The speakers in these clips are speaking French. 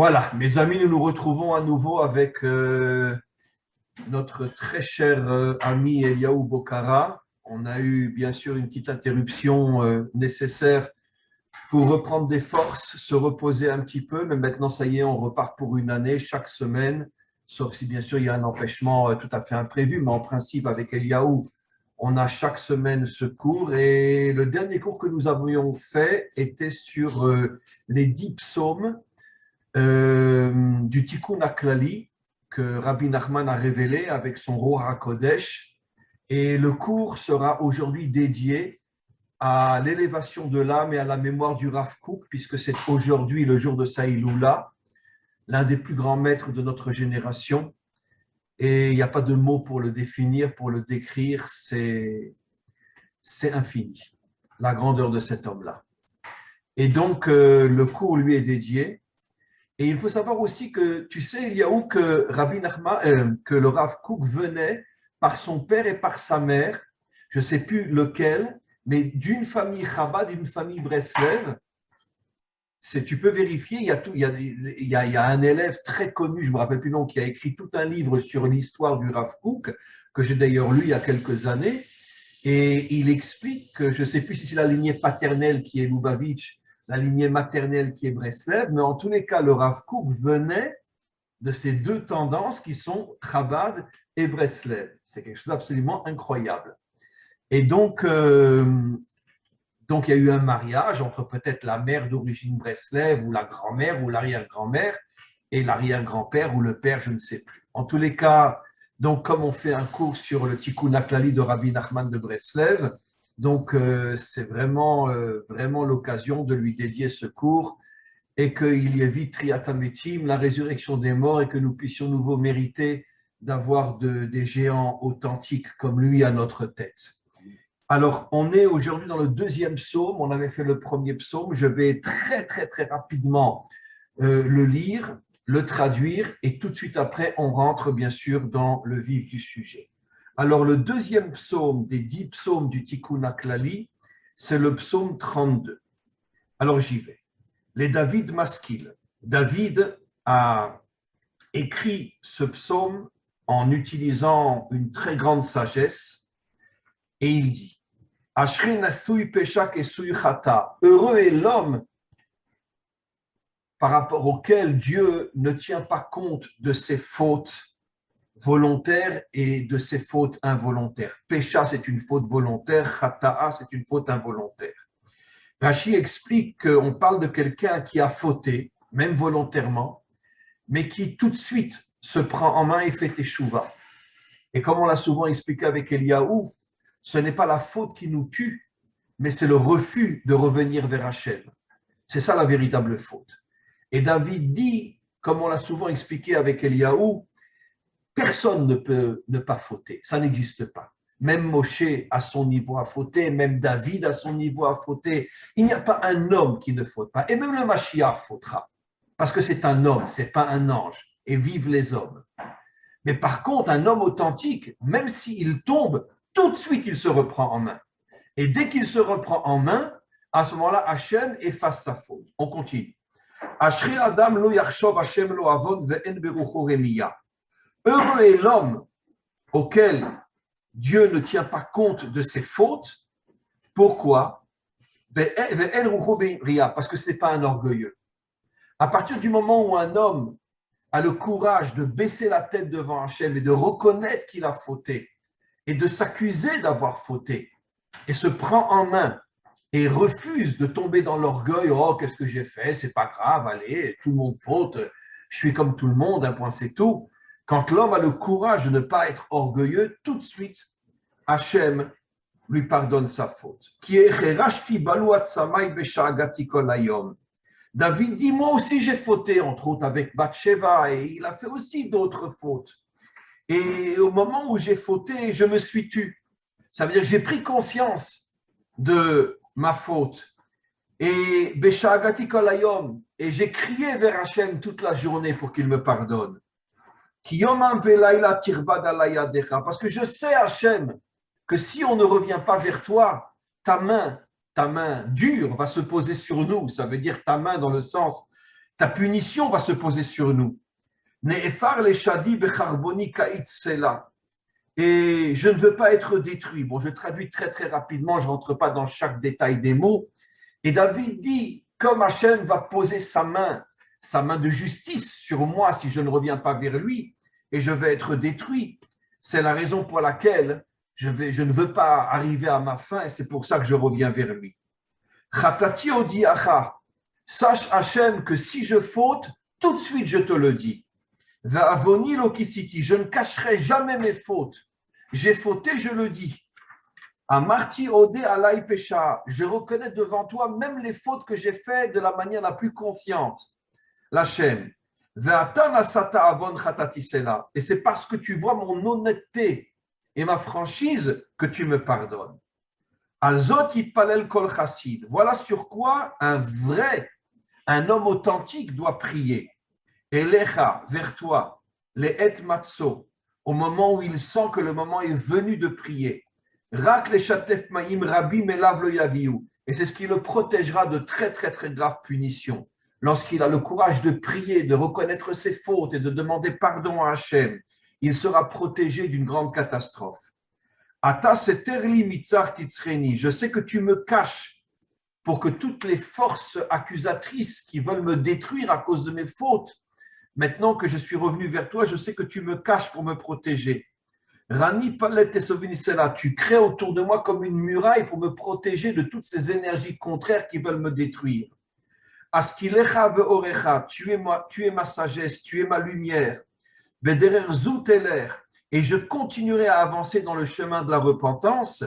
Voilà, mes amis, nous nous retrouvons à nouveau avec notre très cher ami Eliaou Bocara. On a eu bien sûr une petite interruption nécessaire pour reprendre des forces, se reposer un petit peu, mais maintenant ça y est, on repart pour une année chaque semaine, sauf si bien sûr il y a un empêchement tout à fait imprévu, mais en principe avec Eliaou, on a chaque semaine ce cours et le dernier cours que nous avions fait était sur les 10 psaumes du Tikkun HaKlali que Rabbi Nachman a révélé avec son Ruach HaKodesh. Et le cours sera aujourd'hui dédié à l'élévation de l'âme et à la mémoire du Rav Kook, puisque c'est aujourd'hui le jour de Saïloula, l'un des plus grands maîtres de notre génération. Et il n'y a pas de mots pour le définir, pour le décrire, c'est infini, la grandeur de cet homme-là. Et donc, le cours lui est dédié. Et il faut savoir aussi que, tu sais, il y a où que Rabbi Nachman, que le Rav Kook venait par son père et par sa mère, je ne sais plus lequel, mais d'une famille Chabad, d'une famille Breslev. Tu peux vérifier, il y a un élève très connu, je ne me rappelle plus le nom, qui a écrit tout un livre sur l'histoire du Rav Kook, que j'ai d'ailleurs lu il y a quelques années, et il explique que, je ne sais plus si c'est la lignée paternelle qui est Lubavitch, la lignée maternelle qui est Breslev, mais en tous les cas, le Rav Kook venait de ces deux tendances qui sont Chabad et Breslev. C'est quelque chose d'absolument incroyable. Et donc, il y a eu un mariage entre peut-être la mère d'origine Breslev ou la grand-mère ou l'arrière-grand-mère et l'arrière-grand-père ou le père, je ne sais plus. En tous les cas, donc comme on fait un cours sur le Tikkun HaKlali de Rabbi Nachman de Breslev, donc c'est vraiment l'occasion de lui dédier ce cours et qu'il y ait vite triatametim, la résurrection des morts, et que nous puissions nouveau mériter d'avoir des géants authentiques comme lui à notre tête. Alors, on est aujourd'hui dans le deuxième psaume, on avait fait le premier psaume, je vais très très très rapidement le lire, le traduire, et tout de suite après, on rentre bien sûr dans le vif du sujet. Alors, le deuxième psaume des 10 psaumes du Tikkun HaKlali, c'est le psaume 32. Alors, j'y vais. Les David Maskil. David a écrit ce psaume en utilisant une très grande sagesse, et il dit heureux est l'homme par rapport auquel Dieu ne tient pas compte de ses fautes volontaires et de ses fautes involontaires. Pécha, c'est une faute volontaire, chata'a, c'est une faute involontaire. Rashi explique qu'on parle de quelqu'un qui a fauté, même volontairement, mais qui tout de suite se prend en main et fait teshuva. Et comme on l'a souvent expliqué avec Eliaou, ce n'est pas la faute qui nous tue, mais c'est le refus de revenir vers Hachem. C'est ça la véritable faute. Et David dit, comme on l'a souvent expliqué avec Eliaou, personne ne peut ne pas fauter, ça n'existe pas. Même Moshe à son niveau a fauté, même David à son niveau a fauté. Il n'y a pas un homme qui ne faute pas. Et même le Mashiach fautera, parce que c'est un homme, ce n'est pas un ange. Et vivent les hommes. Mais par contre, un homme authentique, même s'il tombe, tout de suite, il se reprend en main. Et dès qu'il se reprend en main, à ce moment-là, Hachem efface sa faute. On continue. Ashri Adam lo yachshov Hachem lo avon ve'en berucho remiya. Heureux est l'homme auquel Dieu ne tient pas compte de ses fautes. Pourquoi? Parce que ce n'est pas un orgueilleux. À partir du moment où un homme a le courage de baisser la tête devant Hachem et de reconnaître qu'il a fauté et de s'accuser d'avoir fauté et se prend en main et refuse de tomber dans l'orgueil, oh qu'est-ce que j'ai fait, c'est pas grave, allez, tout le monde faute, je suis comme tout le monde, un point c'est tout. Quand l'homme a le courage de ne pas être orgueilleux, tout de suite, Hachem lui pardonne sa faute. David dit, moi aussi j'ai fauté, entre autres avec Bathsheba, et il a fait aussi d'autres fautes. Et au moment où j'ai fauté, je me suis tu. Ça veut dire que j'ai pris conscience de ma faute. Et Beshagati Kolayom, et j'ai crié vers Hachem toute la journée pour qu'il me pardonne. Parce que je sais, Hachem, que si on ne revient pas vers toi, ta main dure va se poser sur nous. Ça veut dire ta main dans le sens ta punition va se poser sur nous. Ne'efar le shadi becharboni ka'it sela. Et je ne veux pas être détruit. Bon, je traduis très très rapidement, je ne rentre pas dans chaque détail des mots. Et David dit, comme Hachem va poser sa main de justice sur moi si je ne reviens pas vers lui, et je vais être détruit. C'est la raison pour laquelle je ne veux pas arriver à ma fin, et c'est pour ça que je reviens vers lui. Chatati odiacha, sache Hachem que si je faute, tout de suite je te le dis. Va'avoni lokisiti, je ne cacherai jamais mes fautes. J'ai fauté, je le dis. Amarti odé alai pesha, je reconnais devant toi même les fautes que j'ai faites de la manière la plus consciente. L'Hachem. Et c'est parce que tu vois mon honnêteté et ma franchise que tu me pardonnes. Alzot yitpalel kol chassid. Voilà sur quoi un homme authentique doit prier. Elecha, vers toi, les et matzo, au moment où il sent que le moment est venu de prier. Rak le shatef maïm rabbi melav lo yaviu. Et c'est ce qui le protégera de très très très graves punitions. Lorsqu'il a le courage de prier, de reconnaître ses fautes et de demander pardon à Hachem, il sera protégé d'une grande catastrophe. Ata seterli mitzar titzreni. Je sais que tu me caches pour que toutes les forces accusatrices qui veulent me détruire à cause de mes fautes, maintenant que je suis revenu vers toi, je sais que tu me caches pour me protéger. Rani palet esovinisela, tu crées autour de moi comme une muraille pour me protéger de toutes ces énergies contraires qui veulent me détruire. Askilecha ve'orecha, tu es ma sagesse, tu es ma lumière. Bederer zuteler, et je continuerai à avancer dans le chemin de la repentance.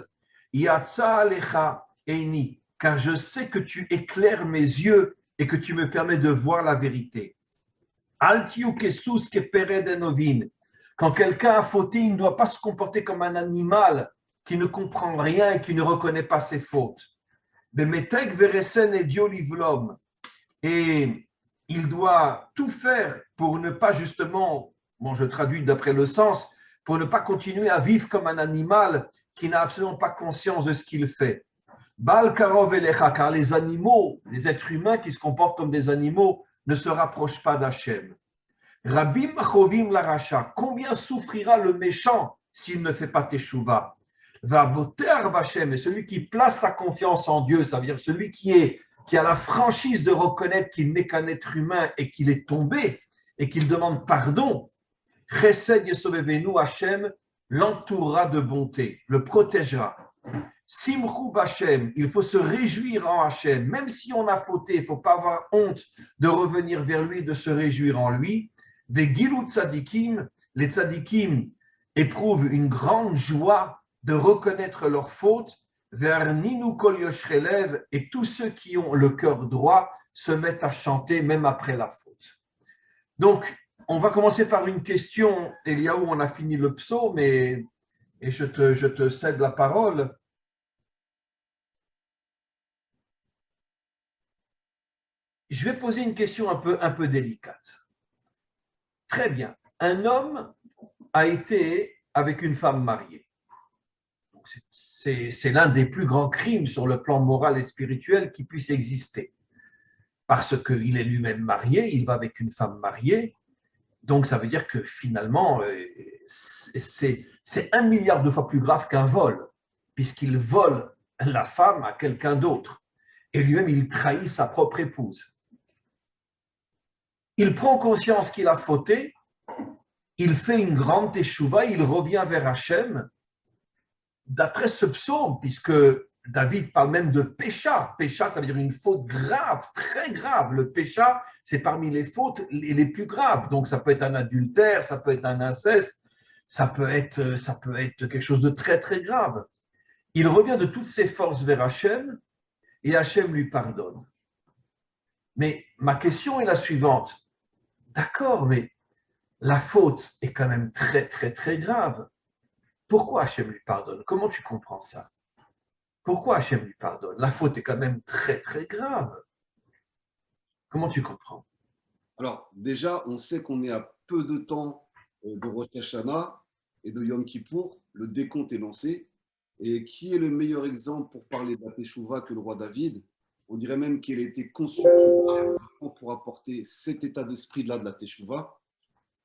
Yatsa alecha eini, car je sais que tu éclaires mes yeux et que tu me permets de voir la vérité. Altiu kesus ke peredenovin. Quand quelqu'un a fauté, il ne doit pas se comporter comme un animal qui ne comprend rien et qui ne reconnaît pas ses fautes. Bemetek veresen et diolivlom. Et il doit tout faire pour ne pas justement, bon je traduis d'après le sens, pour ne pas continuer à vivre comme un animal qui n'a absolument pas conscience de ce qu'il fait. Bal karov elecha, car les animaux, les êtres humains qui se comportent comme des animaux ne se rapprochent pas d'Hachem. Rabim chovim laracha, combien souffrira le méchant s'il ne fait pas teshuva? Va boter Hachem, et celui qui place sa confiance en Dieu, ça veut dire celui qui a la franchise de reconnaître qu'il n'est qu'un être humain et qu'il est tombé et qu'il demande pardon, Chesed Yesovevenu, Hachem l'entourera de bonté, le protégera. Simchu B'Hachem, il faut se réjouir en Hachem, même si on a fauté, il ne faut pas avoir honte de revenir vers lui, de se réjouir en lui. Vegilut Tzadikim, les Tzadikim éprouvent une grande joie de reconnaître leurs fautes. Vers Ninu Kol Yoshchelev, et tous ceux qui ont le cœur droit se mettent à chanter même après la faute. Donc, on va commencer par une question, Eliaou, on a fini le psaume et je te cède la parole. Je vais poser une question un peu délicate. Très bien. Un homme a été avec une femme mariée. C'est l'un des plus grands crimes sur le plan moral et spirituel qui puisse exister. Parce qu'il est lui-même marié, il va avec une femme mariée. Donc, ça veut dire que finalement, c'est 1 milliard de fois plus grave qu'un vol, puisqu'il vole la femme à quelqu'un d'autre. Et lui-même, il trahit sa propre épouse. Il prend conscience qu'il a fauté, il fait une grande teshuva, il revient vers Hachem. D'après ce psaume, puisque David parle même de pécha, pécha ça veut dire une faute grave, très grave. Le pécha, c'est parmi les fautes les plus graves. Donc ça peut être un adultère, ça peut être un inceste, ça peut être quelque chose de très très grave. Il revient de toutes ses forces vers Hachem et Hachem lui pardonne. Mais ma question est la suivante. D'accord, mais la faute est quand même très très très grave. Pourquoi Hachem lui pardonne? Comment tu comprends ça? Pourquoi Hachem lui pardonne? La faute est quand même très très grave. Comment tu comprends? Alors, déjà, on sait qu'on est à peu de temps de Rosh Hashanah et de Yom Kippour. Le décompte est lancé. Et qui est le meilleur exemple pour parler de la Teshuvah que le roi David? On dirait même qu'elle a été conçue pour apporter cet état d'esprit-là de la Teshuvah.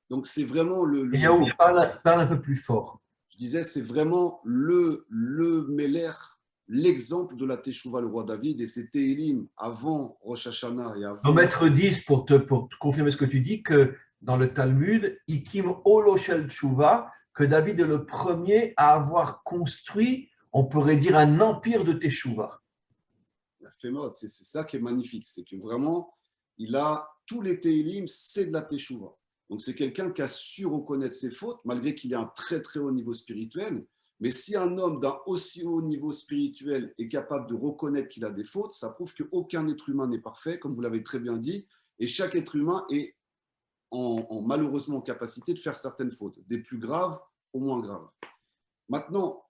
Donc, c'est vraiment Eliaou, parle un peu plus fort. je disais, c'est vraiment le Meller, l'exemple de la Teshuvah, le roi David, et c'était Télim avant Rosh Hashanah et avant. Maître 10, pour te confirmer ce que tu dis, que dans le Talmud, Ikim Olo Shel Tshuva, que David est le premier à avoir construit, on pourrait dire, un empire de Teshuvah. C'est ça qui est magnifique, c'est que vraiment, il a tous les Télim, c'est de la Teshuvah. Donc, c'est quelqu'un qui a su reconnaître ses fautes, malgré qu'il ait un très très haut niveau spirituel. Mais si un homme d'un aussi haut niveau spirituel est capable de reconnaître qu'il a des fautes, ça prouve qu'aucun être humain n'est parfait, comme vous l'avez très bien dit, et chaque être humain est malheureusement en capacité de faire certaines fautes, des plus graves aux moins graves. Maintenant,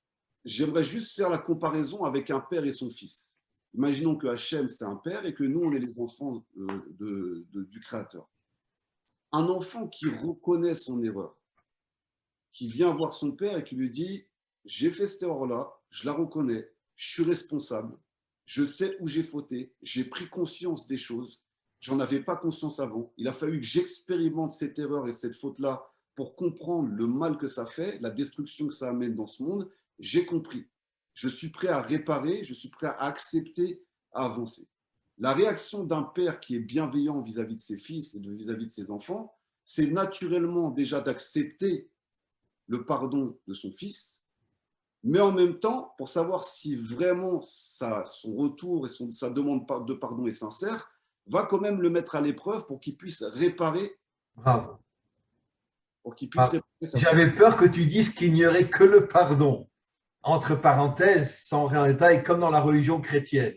j'aimerais juste faire la comparaison avec un père et son fils. Imaginons que Hachem, c'est un père et que nous, on est les enfants du Créateur. Un enfant qui reconnaît son erreur, qui vient voir son père et qui lui dit « J'ai fait cette erreur-là, je la reconnais, je suis responsable, je sais où j'ai fauté, j'ai pris conscience des choses, j'en avais pas conscience avant, il a fallu que j'expérimente cette erreur et cette faute-là pour comprendre le mal que ça fait, la destruction que ça amène dans ce monde, j'ai compris. Je suis prêt à réparer, je suis prêt à accepter, à avancer. » La réaction d'un père qui est bienveillant vis-à-vis de ses fils et vis-à-vis de ses enfants, c'est naturellement déjà d'accepter le pardon de son fils, mais en même temps, pour savoir si vraiment son retour et sa demande de pardon est sincère, va quand même le mettre à l'épreuve pour qu'il puisse réparer. Bravo. Pour qu'il puisse réparer sa J'avais peur que tu dises qu'il n'y aurait que le pardon. Entre parenthèses, sans rien détail, comme dans la religion chrétienne.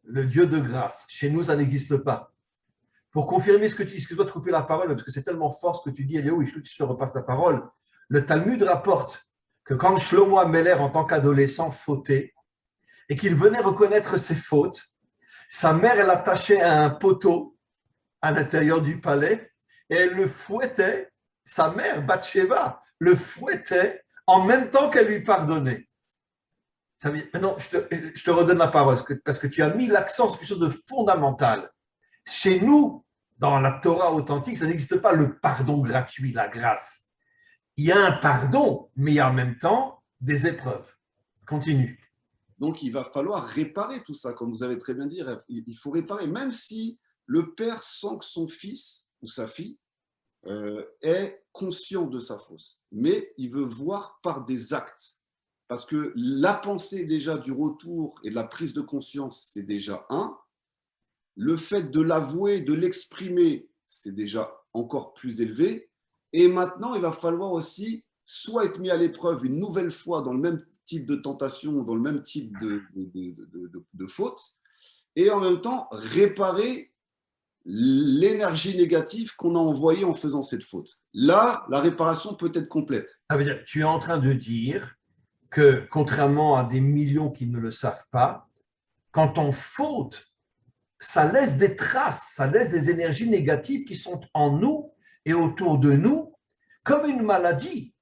Le Dieu de grâce. Chez nous, ça n'existe pas. Pour confirmer ce que tu dis, excuse-moi de couper la parole, parce que c'est tellement fort ce que tu dis, Eliaou, et je te repasse la parole. Le Talmud rapporte que quand Shlomo Ameler, en tant qu'adolescent, fautait, et qu'il venait reconnaître ses fautes, sa mère l'attachait à un poteau à l'intérieur du palais, et elle le fouettait, sa mère, Bathsheba, le fouettait en même temps qu'elle lui pardonnait. Maintenant, je te redonne la parole, parce que tu as mis l'accent sur quelque chose de fondamental. Chez nous, dans la Torah authentique, ça n'existe pas le pardon gratuit, la grâce. Il y a un pardon, mais il y a en même temps des épreuves. Continue. Donc, il va falloir réparer tout ça, comme vous avez très bien dit. Il faut réparer, même si le père sent que son fils ou sa fille est conscient de sa faute. Mais il veut voir par des actes. Parce que la pensée déjà du retour et de la prise de conscience, c'est déjà un. Le fait de l'avouer, de l'exprimer, c'est déjà encore plus élevé. Et maintenant, il va falloir aussi soit être mis à l'épreuve une nouvelle fois dans le même type de tentation, dans le même type de faute, et en même temps réparer l'énergie négative qu'on a envoyée en faisant cette faute. Là, la réparation peut être complète. Ça veut dire, tu es en train de dire que, contrairement à des millions qui ne le savent pas, quand on faute, ça laisse des traces, ça laisse des énergies négatives qui sont en nous et autour de nous, comme une maladie.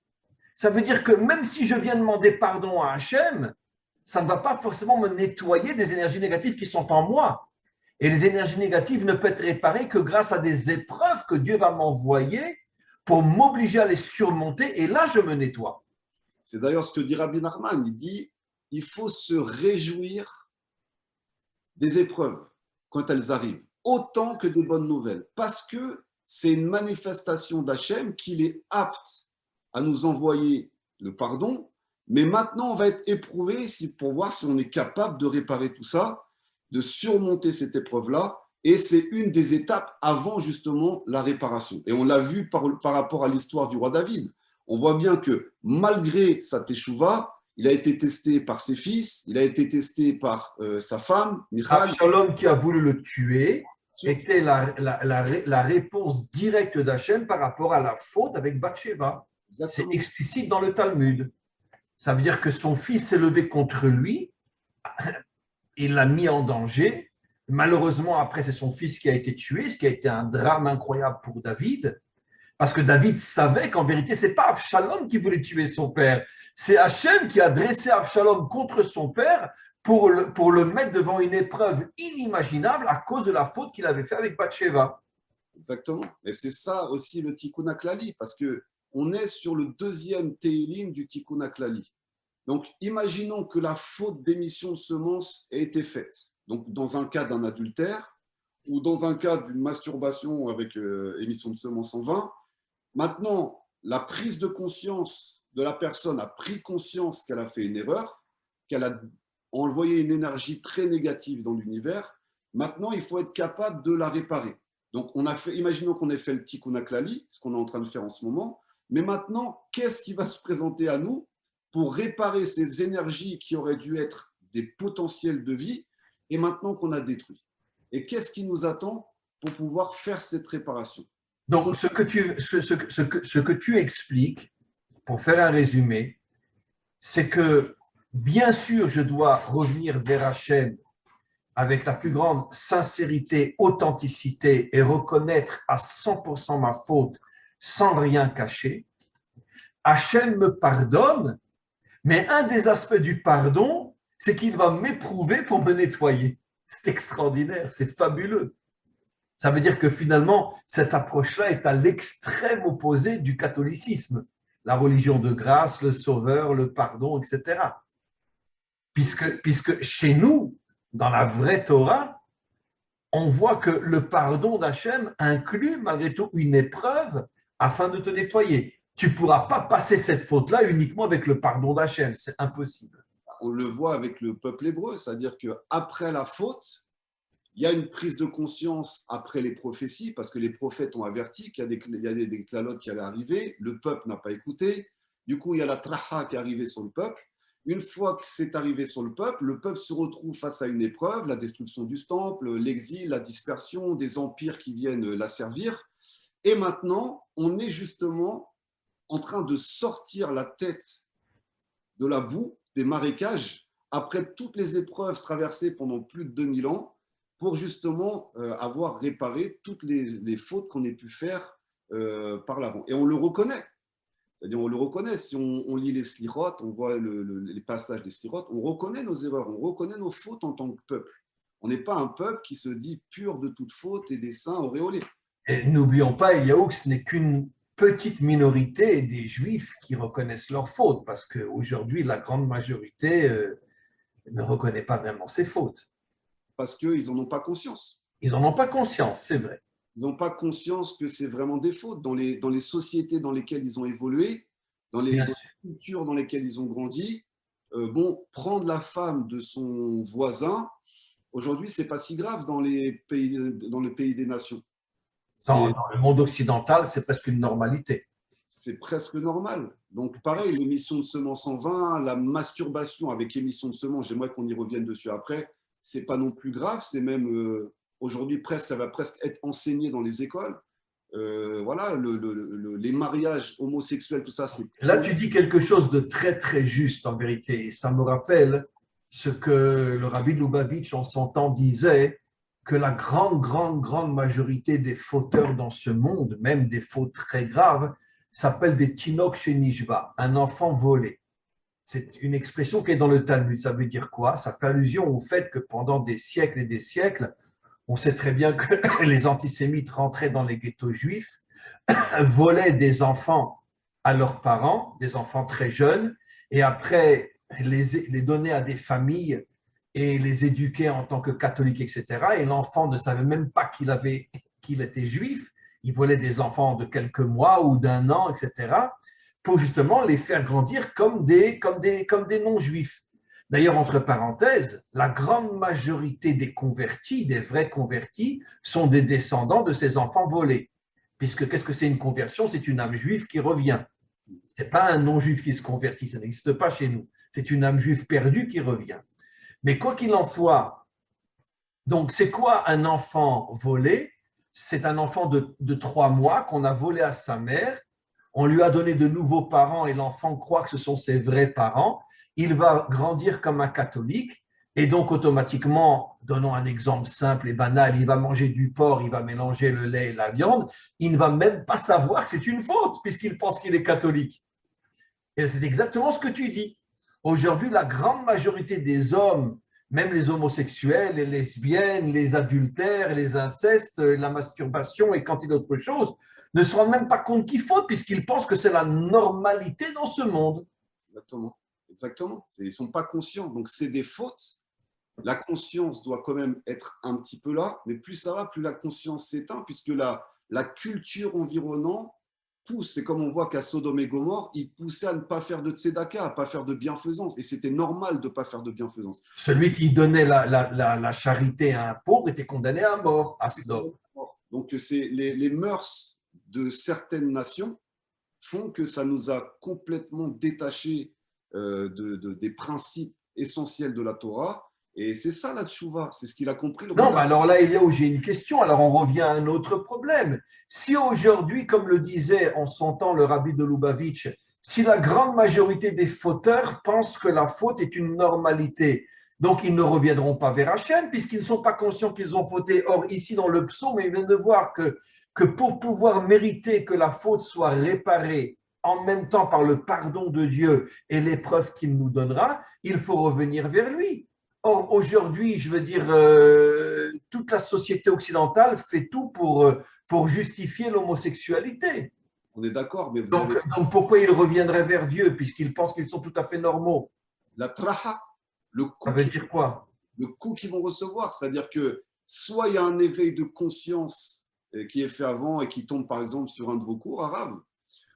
Ça veut dire que même si je viens demander pardon à Hachem, ça ne va pas forcément me nettoyer des énergies négatives qui sont en moi. Et les énergies négatives ne peuvent être réparées que grâce à des épreuves que Dieu va m'envoyer pour m'obliger à les surmonter, et là, je me nettoie. C'est d'ailleurs ce que dit Rabbi Nachman, il dit il faut se réjouir des épreuves quand elles arrivent, autant que des bonnes nouvelles, parce que c'est une manifestation d'Hachem qu'il est apte à nous envoyer le pardon, mais maintenant on va être éprouvé pour voir si on est capable de réparer tout ça, de surmonter cette épreuve-là, et c'est une des étapes avant justement la réparation. Et on l'a vu par rapport à l'histoire du roi David. On voit bien que malgré sa teshuva, il a été testé par ses fils, il a été testé par sa femme, Michal. Absalom qui a voulu le tuer était la réponse directe d'Hachem par rapport à la faute avec Bathsheba. C'est explicite dans le Talmud. Ça veut dire que son fils s'est levé contre lui, il l'a mis en danger. Malheureusement, après, c'est son fils qui a été tué, ce qui a été un drame incroyable pour David. Parce que David savait qu'en vérité, ce n'est pas Absalom qui voulait tuer son père. C'est Hachem qui a dressé Absalom contre son père pour le mettre devant une épreuve inimaginable à cause de la faute qu'il avait fait avec Bathsheba. Exactement. Et c'est ça aussi le Tikkun HaKlali, parce qu'on est sur le deuxième Téhilim du Tikkun HaKlali. Donc, imaginons que la faute d'émission de semences ait été faite. Donc, dans un cas d'un adultère ou dans un cas d'une masturbation avec émission de semences en vain. Maintenant, la prise de conscience de la personne a pris conscience qu'elle a fait une erreur, qu'elle a envoyé une énergie très négative dans l'univers. Maintenant, il faut être capable de la réparer. Donc, imaginons qu'on ait fait le Tikkun HaKlali, ce qu'on est en train de faire en ce moment. Mais maintenant, qu'est-ce qui va se présenter à nous pour réparer ces énergies qui auraient dû être des potentiels de vie et maintenant qu'on a détruit? Et qu'est-ce qui nous attend pour pouvoir faire cette réparation? Donc, ce que tu expliques, pour faire un résumé, c'est que bien sûr, je dois revenir vers Hachem avec la plus grande sincérité, authenticité et reconnaître à 100% ma faute sans rien cacher. Hachem me pardonne, mais un des aspects du pardon, c'est qu'il va m'éprouver pour me nettoyer. C'est extraordinaire, c'est fabuleux. Ça veut dire que finalement, cette approche-là est à l'extrême opposé du catholicisme, la religion de grâce, le sauveur, le pardon, etc. Puisque chez nous, dans la vraie Torah, on voit que le pardon d'Hachem inclut malgré tout une épreuve afin de te nettoyer. Tu ne pourras pas passer cette faute-là uniquement avec le pardon d'Hachem, c'est impossible. On le voit avec le peuple hébreu, c'est-à-dire qu'après la faute, il y a une prise de conscience après les prophéties, parce que les prophètes ont averti qu'il y a des clalotes qui allaient arriver, le peuple n'a pas écouté, du coup il y a la traha qui est arrivée sur le peuple. Une fois que c'est arrivé sur le peuple se retrouve face à une épreuve, la destruction du temple, l'exil, la dispersion, des empires qui viennent la servir. Et maintenant, on est justement en train de sortir la tête de la boue, des marécages, après toutes les épreuves traversées pendant plus de 2000 ans, pour justement avoir réparé toutes les fautes qu'on ait pu faire par l'avant. Et on le reconnaît. C'est-à-dire, on le reconnaît. Si on lit les slichot, on voit les passages des slichot, on reconnaît nos erreurs, on reconnaît nos fautes en tant que peuple. On n'est pas un peuple qui se dit pur de toute faute et des saints auréolés. Et n'oublions pas, Eliaou, que ce n'est qu'une petite minorité des Juifs qui reconnaissent leurs fautes, parce qu'aujourd'hui, la grande majorité ne reconnaît pas vraiment ses fautes. Parce qu'ils n'en ont pas conscience. Ils n'en ont pas conscience, c'est vrai. Ils n'ont pas conscience que c'est vraiment des fautes. Dans les sociétés dans lesquelles ils ont évolué, dans les cultures dans lesquelles ils ont grandi, prendre la femme de son voisin, aujourd'hui, ce n'est pas si grave dans le pays des nations. Dans le monde occidental, c'est presque une normalité. C'est presque normal. Donc, pareil, l'émission de semences en vain, la masturbation avec émission de semences, j'aimerais qu'on y revienne dessus après, ce n'est pas non plus grave, c'est même... Aujourd'hui, ça va presque être enseigné dans les écoles. Voilà, les mariages homosexuels, tout ça, c'est... Là, tu dis quelque chose de très, très juste, en vérité. Et ça me rappelle ce que le Rabbi Lubavitch, en son temps, disait, que la grande majorité des fauteurs dans ce monde, même des fautes très graves, s'appellent des tinok chez Nishba, un enfant volé. C'est une expression qui est dans le Talmud. Ça veut dire quoi? Ça fait allusion au fait que pendant des siècles et des siècles, on sait très bien que les antisémites rentraient dans les ghettos juifs, volaient des enfants à leurs parents, des enfants très jeunes, et après les donnaient à des familles et les éduquaient en tant que catholiques, etc. Et l'enfant ne savait même pas qu'il était juif. Il volait des enfants de quelques mois ou d'un an, etc., pour justement les faire grandir comme des non-juifs. D'ailleurs, entre parenthèses, la grande majorité des convertis, des vrais convertis, sont des descendants de ces enfants volés. Puisque qu'est-ce que c'est une conversion? C'est une âme juive qui revient. Ce n'est pas un non-juif qui se convertit, ça n'existe pas chez nous. C'est une âme juive perdue qui revient. Mais quoi qu'il en soit, donc c'est quoi un enfant volé? C'est un enfant de 3 mois qu'on a volé à sa mère. On lui a donné de nouveaux parents et l'enfant croit que ce sont ses vrais parents. Il va grandir comme un catholique et donc automatiquement, donnons un exemple simple et banal, il va manger du porc, il va mélanger le lait et la viande, il ne va même pas savoir que c'est une faute puisqu'il pense qu'il est catholique. Et c'est exactement ce que tu dis. Aujourd'hui, la grande majorité des hommes Même les homosexuels, les lesbiennes, les adultères, les incestes, la masturbation et quantité d'autres choses ne se rendent même pas compte qu'ils fautent puisqu'ils pensent que c'est la normalité dans ce monde. Exactement. Exactement. Ils ne sont pas conscients. Donc, c'est des fautes. La conscience doit quand même être un petit peu là, mais plus ça va, plus la conscience s'éteint, puisque la culture environnante pousse. C'est comme on voit qu'à Sodome et Gomorrhe, ils poussaient à ne pas faire de tzedaka, à ne pas faire de bienfaisance. Et c'était normal de ne pas faire de bienfaisance. Celui qui donnait la charité à un pauvre était condamné à mort, à Sodome. Donc, les mœurs de certaines nations font que ça nous a complètement détachés des principes essentiels de la Torah. Et c'est ça la tchouva, c'est ce qu'il a compris. Non, mais alors là, il y a où j'ai une question. Alors on revient à un autre problème. Si aujourd'hui, comme le disait en son temps le rabbi de Lubavitch, si la grande majorité des fauteurs pensent que la faute est une normalité, donc ils ne reviendront pas vers Hachem puisqu'ils ne sont pas conscients qu'ils ont fauté. Or, ici dans le psaume, il vient de voir que pour pouvoir mériter que la faute soit réparée en même temps par le pardon de Dieu et l'épreuve qu'il nous donnera, il faut revenir vers lui. Or, aujourd'hui, je veux dire, toute la société occidentale fait tout pour justifier l'homosexualité. On est d'accord, mais Donc, pourquoi ils reviendraient vers Dieu puisqu'ils pensent qu'ils sont tout à fait normaux? La traha, le Ça veut dire quoi? coup qu'ils vont recevoir, c'est-à-dire que soit il y a un éveil de conscience qui est fait avant et qui tombe par exemple sur un de vos cours arabes,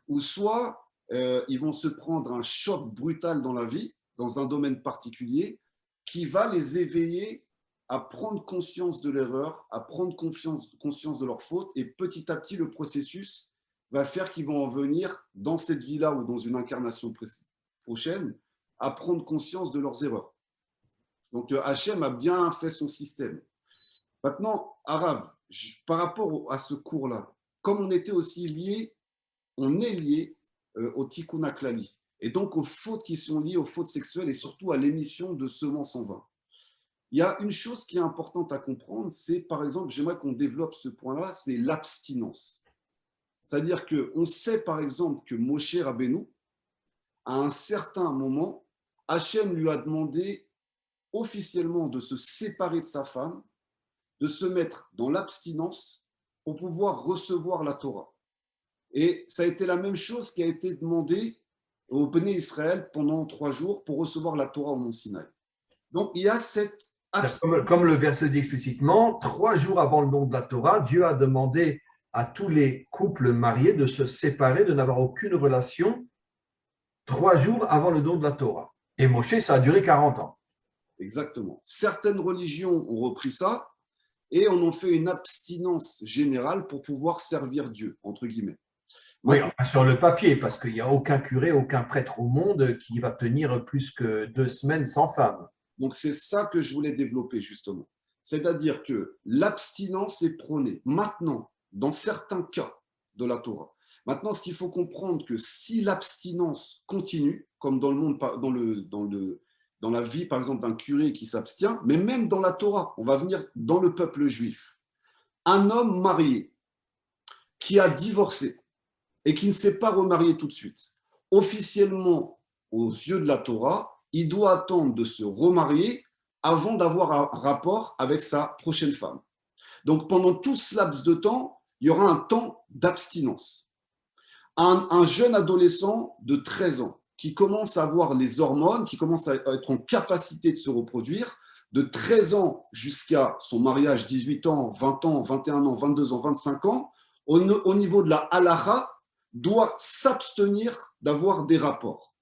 ou soit ils vont se prendre un choc brutal dans la vie, dans un domaine particulier, qui va les éveiller à prendre conscience de l'erreur, à prendre conscience de leur faute, et petit à petit, le processus va faire qu'ils vont en venir dans cette vie-là ou dans une incarnation prochaine, à prendre conscience de leurs erreurs. Donc Hachem a bien fait son système. Maintenant, Arav, par rapport à ce cours-là, comme on était aussi lié, on est lié au tikkun haklali, et donc aux fautes qui sont liées aux fautes sexuelles et surtout à l'émission de semences en vin. Il y a une chose qui est importante à comprendre, c'est par exemple, j'aimerais qu'on développe ce point-là, c'est l'abstinence. C'est-à-dire qu'on sait par exemple que Moshe Rabbeinu, à un certain moment, Hachem lui a demandé officiellement de se séparer de sa femme, de se mettre dans l'abstinence pour pouvoir recevoir la Torah. Et ça a été la même chose qui a été demandé au Béné Israël pendant 3 jours pour recevoir la Torah au Mont Sinaï. Donc il y a cette abstinence. Comme le verset dit explicitement, 3 jours avant le don de la Torah, Dieu a demandé à tous les couples mariés de se séparer, de n'avoir aucune relation 3 jours avant le don de la Torah. Et Moshe, ça a duré 40 ans. Exactement. Certaines religions ont repris ça et en ont fait une abstinence générale pour pouvoir servir Dieu, entre guillemets. Oui, enfin, sur le papier, parce qu'il n'y a aucun curé, aucun prêtre au monde qui va tenir plus que 2 semaines sans femme. Donc c'est ça que je voulais développer justement. C'est-à-dire que l'abstinence est prônée maintenant, dans certains cas de la Torah. Maintenant, ce qu'il faut comprendre, que si l'abstinence continue, comme dans le monde, dans la vie, par exemple, d'un curé qui s'abstient, mais même dans la Torah, on va venir dans le peuple juif, un homme marié qui a divorcé et qui ne s'est pas remarié tout de suite, officiellement, aux yeux de la Torah, il doit attendre de se remarier avant d'avoir un rapport avec sa prochaine femme. Donc, pendant tout ce laps de temps, il y aura un temps d'abstinence. Un jeune adolescent de 13 ans qui commence à avoir les hormones, qui commence à être en capacité de se reproduire, de 13 ans jusqu'à son mariage, 18 ans, 20 ans, 21 ans, 22 ans, 25 ans, au niveau de la halakha, doit s'abstenir d'avoir des rapports.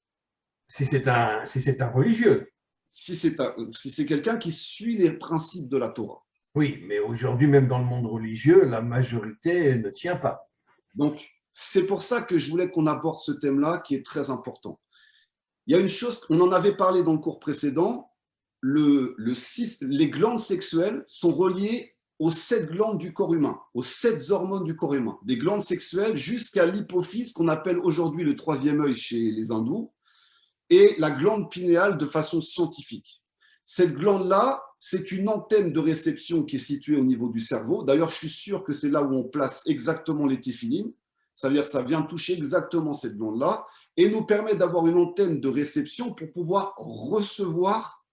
Si c'est un religieux. Si c'est quelqu'un qui suit les principes de la Torah. Oui, mais aujourd'hui, même dans le monde religieux, la majorité ne tient pas. Donc, c'est pour ça que je voulais qu'on aborde ce thème-là qui est très important. Il y a une chose, on en avait parlé dans le cours précédent, les glandes sexuelles sont reliées aux 7 glandes du corps humain, aux 7 hormones du corps humain, des glandes sexuelles jusqu'à l'hypophyse qu'on appelle aujourd'hui le 3e œil chez les hindous, et la glande pinéale de façon scientifique. Cette glande-là, c'est une antenne de réception qui est située au niveau du cerveau. D'ailleurs, je suis sûr que c'est là où on place exactement les téphilines. Ça veut dire que ça vient toucher exactement cette glande-là et nous permet d'avoir une antenne de réception pour pouvoir recevoir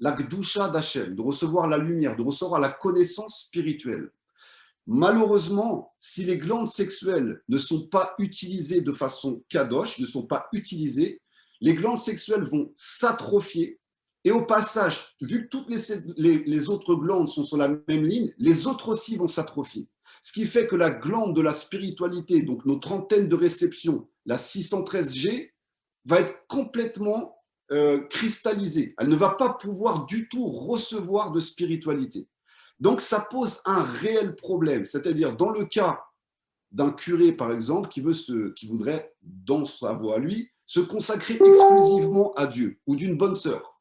la Gdusha d'Hachem, de recevoir la lumière, de recevoir la connaissance spirituelle. Malheureusement, si les glandes sexuelles ne sont pas utilisées de façon kadosh, ne sont pas utilisées, les glandes sexuelles vont s'atrophier. Et au passage, vu que toutes les autres glandes sont sur la même ligne, les autres aussi vont s'atrophier. Ce qui fait que la glande de la spiritualité, donc notre antenne de réception, la 613G, va être complètement cristallisée. Elle ne va pas pouvoir du tout recevoir de spiritualité. Donc, ça pose un réel problème. C'est-à-dire, dans le cas d'un curé, par exemple, qui voudrait, dans sa voie à lui, se consacrer exclusivement à Dieu, ou d'une bonne sœur,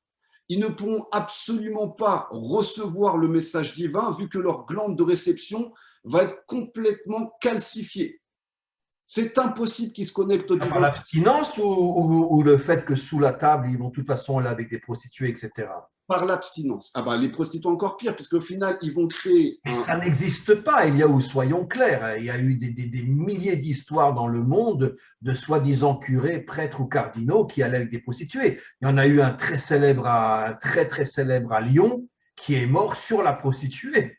ils ne pourront absolument pas recevoir le message divin vu que leur glande de réception va être complètement calcifiée. C'est impossible qu'ils se connectent au divin. Par l'abstinence ou le fait que sous la table, ils vont de toute façon là avec des prostituées, etc. Par l'abstinence. Ah bah, les prostituées encore pire, puisqu'au final, ils vont créer... Mais ça n'existe pas, Eliaou, soyons clairs. Il y a eu des milliers d'histoires dans le monde de soi-disant curés, prêtres ou cardinaux qui allaient avec des prostituées. Il y en a eu un très très célèbre à Lyon qui est mort sur la prostituée.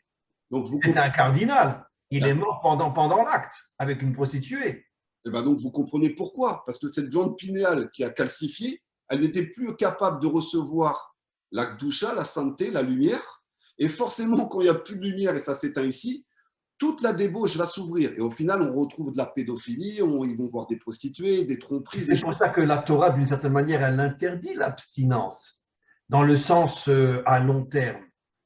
C'était un cardinal. Il est mort pendant l'acte avec une prostituée. Et ben donc, vous comprenez pourquoi. Parce que cette glande pinéale qui a calcifié, elle n'était plus capable de recevoir la Gdusha, la sainteté, la lumière. Et forcément, quand il n'y a plus de lumière, et ça s'éteint ici, toute la débauche va s'ouvrir. Et au final, on retrouve de la pédophilie, ils vont voir des prostituées, des tromperies. C'est pour ça que la Torah, d'une certaine manière, elle interdit l'abstinence, dans le sens à long terme.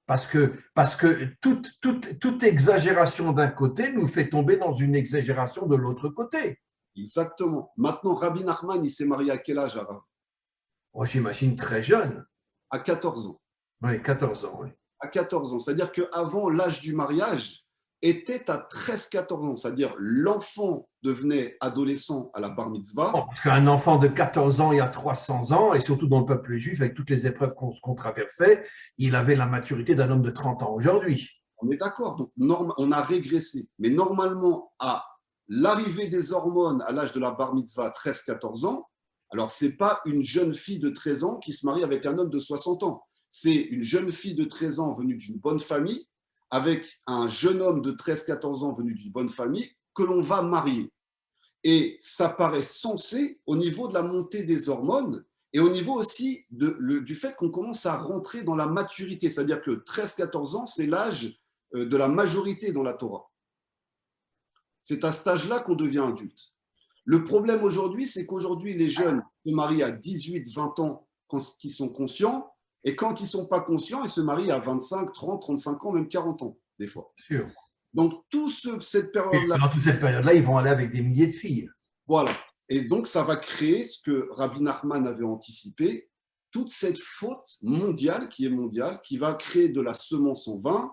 Parce que toute exagération d'un côté nous fait tomber dans une exagération de l'autre côté. Exactement. Maintenant, Rabbi Nachman, il s'est marié à quel âge, Arav? Oh, j'imagine très jeune. À 14 ans. Oui, 14 ans, oui. À 14 ans. C'est-à-dire qu'avant, l'âge du mariage était à 13-14 ans. C'est-à-dire l'enfant devenait adolescent à la bar mitzvah. Bon, parce qu'un enfant de 14 ans il y a 300 ans, et surtout dans le peuple juif, avec toutes les épreuves qu'on traversait, il avait la maturité d'un homme de 30 ans aujourd'hui. On est d'accord. Donc, on a régressé. Mais normalement, à l'arrivée des hormones à l'âge de la bar mitzvah, 13-14 ans, alors ce n'est pas une jeune fille de 13 ans qui se marie avec un homme de 60 ans. C'est une jeune fille de 13 ans venue d'une bonne famille avec un jeune homme de 13-14 ans venu d'une bonne famille que l'on va marier. Et ça paraît sensé au niveau de la montée des hormones et au niveau aussi du fait qu'on commence à rentrer dans la maturité. C'est-à-dire que 13-14 ans, c'est l'âge de la majorité dans la Torah. C'est à cet âge-là qu'on devient adulte. Le problème aujourd'hui, c'est qu'aujourd'hui, les jeunes se marient à 18-20 ans quand ils sont conscients, et quand ils ne sont pas conscients, ils se marient à 25, 30, 35 ans, même 40 ans, des fois. Sûr. Donc, cette période-là… Dans toute cette période-là, ils vont aller avec des milliers de filles. Voilà. Et donc, ça va créer ce que Rabbi Nachman avait anticipé, toute cette faute mondiale, qui va créer de la semence en vain,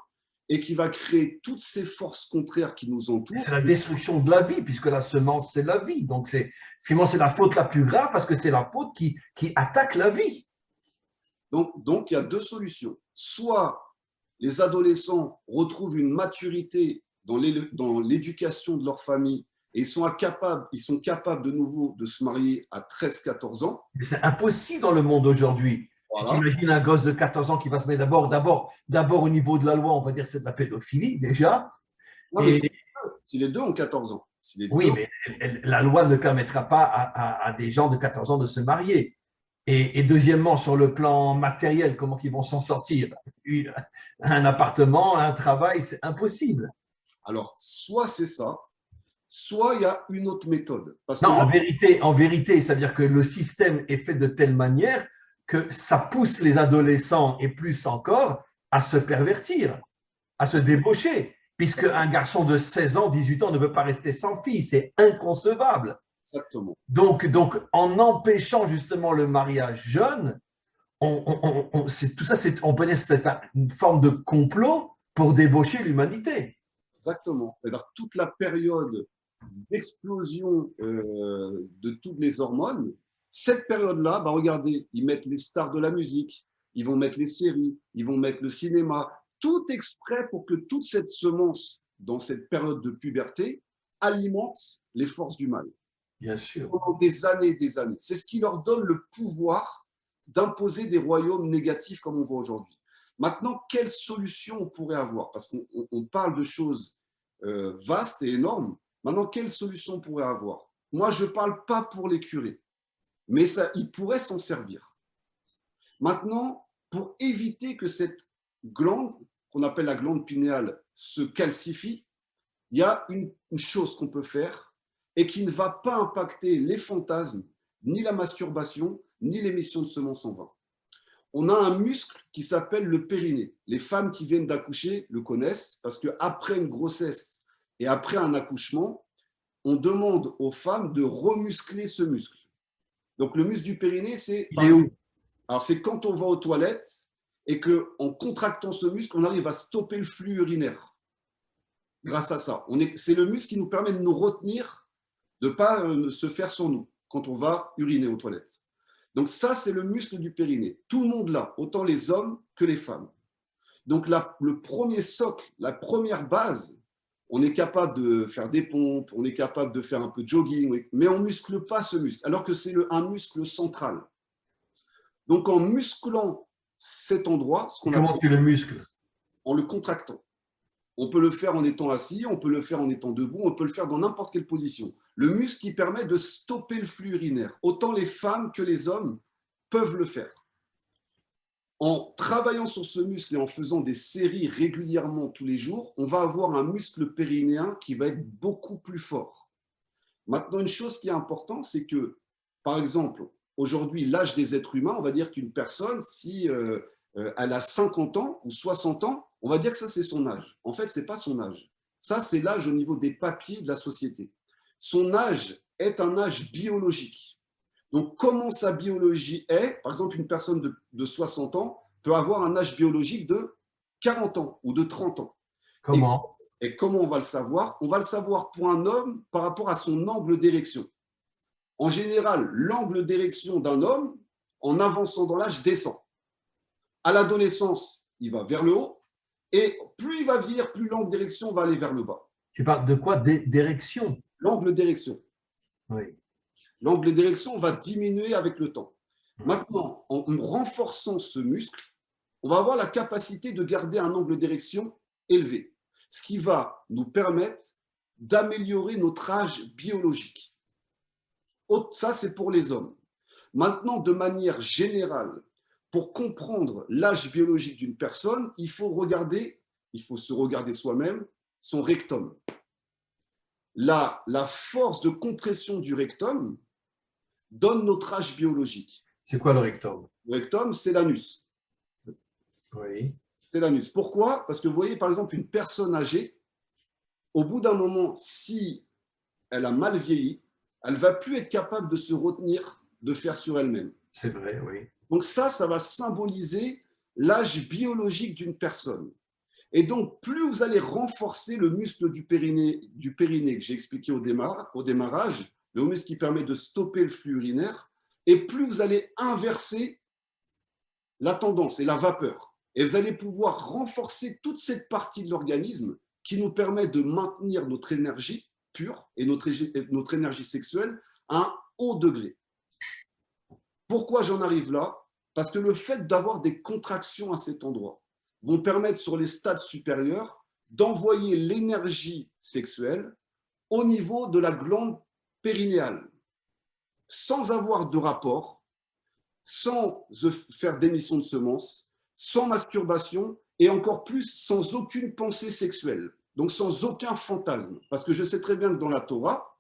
et qui va créer toutes ces forces contraires qui nous entourent. C'est la destruction de la vie, puisque la semence, c'est la vie. Donc, finalement, c'est la faute la plus grave, parce que c'est la faute qui attaque la vie. Donc, il y a deux solutions. Soit les adolescents retrouvent une maturité dans l'éducation de leur famille et ils sont capables de nouveau de se marier à 13-14 ans. Mais c'est impossible dans le monde aujourd'hui. Voilà. Tu t'imagines un gosse de 14 ans qui va se mettre d'abord au niveau de la loi, on va dire c'est de la pédophilie déjà. Non, mais si les deux ont 14 ans. Oui, mais la loi ne permettra pas à des gens de 14 ans de se marier. Et deuxièmement, sur le plan matériel, comment ils vont s'en sortir? Un appartement, un travail, c'est impossible. Alors, soit c'est ça, soit il y a une autre méthode. Parce non, en vérité, c'est-à-dire que le système est fait de telle manière que ça pousse les adolescents, et plus encore, à se pervertir, à se débaucher, puisque un garçon de 16 ans, 18 ans ne peut pas rester sans fille, c'est inconcevable. Exactement. Donc, en empêchant justement le mariage jeune, tout ça, on peut dire que c'est une forme de complot pour débaucher l'humanité. Exactement. C'est-à-dire toute la période d'explosion de toutes les hormones, cette période-là, regardez, ils mettent les stars de la musique, ils vont mettre les séries, ils vont mettre le cinéma, tout exprès pour que toute cette semence, dans cette période de puberté, alimente les forces du mal. Bien sûr. Pendant des années et des années. C'est ce qui leur donne le pouvoir d'imposer des royaumes négatifs comme on voit aujourd'hui. Maintenant, quelle solution on pourrait avoir? Parce qu'on parle de choses vastes et énormes. Maintenant, quelle solution on pourrait avoir? Moi, je ne parle pas pour les curés, mais ça, ils pourraient s'en servir. Maintenant, pour éviter que cette glande, qu'on appelle la glande pinéale, se calcifie, il y a une chose qu'on peut faire et qui ne va pas impacter les fantasmes, ni la masturbation, ni l'émission de semences en vain. On a un muscle qui s'appelle le périnée. Les femmes qui viennent d'accoucher le connaissent parce qu'après une grossesse et après un accouchement, on demande aux femmes de remuscler ce muscle. Donc le muscle du périnée, c'est quand on va aux toilettes et qu'en contractant ce muscle, on arrive à stopper le flux urinaire. Grâce à ça, c'est le muscle qui nous permet de nous retenir, de ne pas se faire sur nous quand on va uriner aux toilettes. Donc ça, c'est le muscle du périnée. Tout le monde l'a, autant les hommes que les femmes. Donc le premier socle, la première base, on est capable de faire des pompes, on est capable de faire un peu de jogging, mais on ne muscle pas ce muscle, alors que c'est un muscle central. Donc en musclant cet endroit, comment tu le muscles? En le contractant. On peut le faire en étant assis, on peut le faire en étant debout, on peut le faire dans n'importe quelle position. Le muscle qui permet de stopper le flux urinaire. Autant les femmes que les hommes peuvent le faire. En travaillant sur ce muscle et en faisant des séries régulièrement tous les jours, on va avoir un muscle périnéen qui va être beaucoup plus fort. Maintenant, une chose qui est importante, c'est que, par exemple, aujourd'hui, l'âge des êtres humains, on va dire qu'une personne, si elle a 50 ans ou 60 ans, on va dire que ça, c'est son âge. En fait, ce n'est pas son âge. Ça, c'est l'âge au niveau des papiers de la société. Son âge est un âge biologique. Donc, comment sa biologie est, par exemple, une personne de 60 ans peut avoir un âge biologique de 40 ans ou de 30 ans. Comment? Et comment on va le savoir? On va le savoir pour un homme par rapport à son angle d'érection. En général, l'angle d'érection d'un homme, en avançant dans l'âge, descend. À l'adolescence, il va vers le haut. Et plus il va vieillir, plus l'angle d'érection va aller vers le bas. Tu parles de quoi? D'érection? L'angle d'érection. Oui. L'angle d'érection va diminuer avec le temps. Maintenant, en renforçant ce muscle, on va avoir la capacité de garder un angle d'érection élevé, ce qui va nous permettre d'améliorer notre âge biologique. Ça, c'est pour les hommes. Maintenant, de manière générale, pour comprendre l'âge biologique d'une personne, il faut se regarder soi-même, son rectum. La force de compression du rectum donne notre âge biologique. C'est quoi le rectum? Le rectum, c'est l'anus. Oui. C'est l'anus. Pourquoi? Parce que vous voyez, par exemple, une personne âgée, au bout d'un moment, si elle a mal vieilli, elle ne va plus être capable de se retenir de faire sur elle-même. C'est vrai, oui. Donc ça va symboliser l'âge biologique d'une personne. Et donc, plus vous allez renforcer le muscle du périnée que j'ai expliqué au démarrage, le muscle qui permet de stopper le flux urinaire, et plus vous allez inverser la tendance et la vapeur. Et vous allez pouvoir renforcer toute cette partie de l'organisme qui nous permet de maintenir notre énergie pure et notre énergie sexuelle à un haut degré. Pourquoi j'en arrive là? Parce que le fait d'avoir des contractions à cet endroit vont permettre sur les stades supérieurs d'envoyer l'énergie sexuelle au niveau de la glande périnéale, sans avoir de rapport, sans faire d'émission de semences, sans masturbation et encore plus sans aucune pensée sexuelle, donc sans aucun fantasme. Parce que je sais très bien que dans la Torah,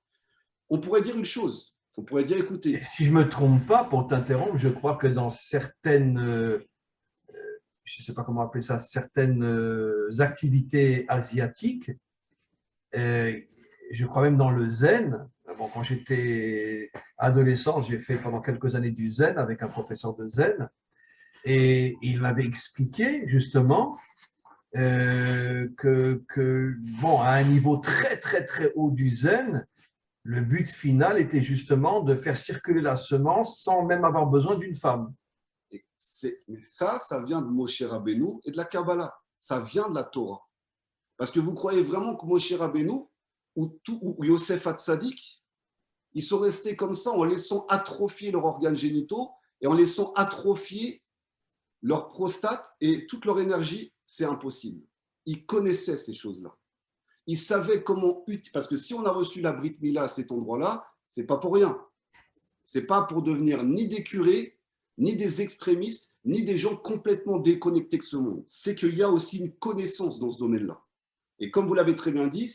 on pourrait dire une chose, on pourrait dire, écoutez… Si je ne me trompe pas, pour t'interrompre, je crois que dans certaines, je ne sais pas comment appeler ça, certaines activités asiatiques, je crois même dans le zen. Bon, quand j'étais adolescent, j'ai fait pendant quelques années du zen avec un professeur de zen et il m'avait expliqué justement bon, à un niveau très très très haut du zen, le but final était justement de faire circuler la semence sans même avoir besoin d'une femme. Ça vient de Moshe Rabbeinu et de la Kabbalah. Ça vient de la Torah. Parce que vous croyez vraiment que Moshe Rabbeinu ou Yosef Hatzadik, ils sont restés comme ça en laissant atrophier leurs organes génitaux et en laissant atrophier leur prostate et toute leur énergie, c'est impossible. Ils connaissaient ces choses-là. Ils savaient comment parce que si on a reçu la Brit Mila à cet endroit-là, c'est pas pour rien. C'est pas pour devenir ni des curés, ni des extrémistes, ni des gens complètement déconnectés de ce monde. C'est qu'il y a aussi une connaissance dans ce domaine-là. Et comme vous l'avez très bien dit,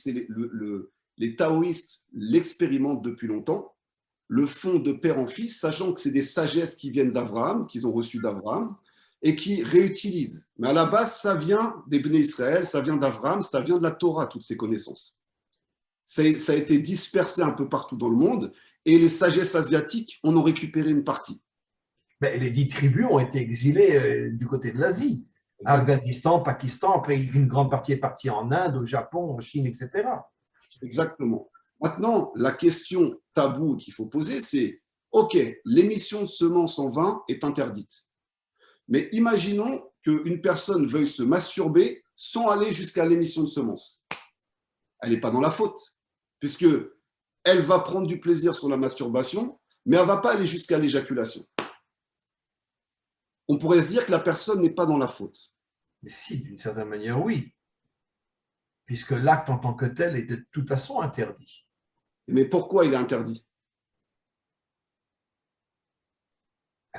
les taoïstes l'expérimentent depuis longtemps, le font de père en fils, sachant que c'est des sagesses qui viennent d'Abraham, qu'ils ont reçues d'Abraham, et qui réutilisent. Mais à la base, ça vient des Bnei Israël, ça vient d'Abraham, ça vient de la Torah, toutes ces connaissances. Ça a été dispersé un peu partout dans le monde, et les sagesses asiatiques en ont récupéré une partie. Mais les 10 tribus ont été exilées du côté de l'Asie. Afghanistan, Pakistan, après une grande partie est partie en Inde, au Japon, en Chine, etc. Exactement. Maintenant, la question taboue qu'il faut poser, c'est OK, l'émission de semences en vin est interdite. Mais imaginons qu'une personne veuille se masturber sans aller jusqu'à l'émission de semences. Elle n'est pas dans la faute, puisque elle va prendre du plaisir sur la masturbation, mais elle ne va pas aller jusqu'à l'éjaculation. On pourrait se dire que la personne n'est pas dans la faute. Mais si, d'une certaine manière, oui. Puisque l'acte en tant que tel est de toute façon interdit. Mais pourquoi il est interdit?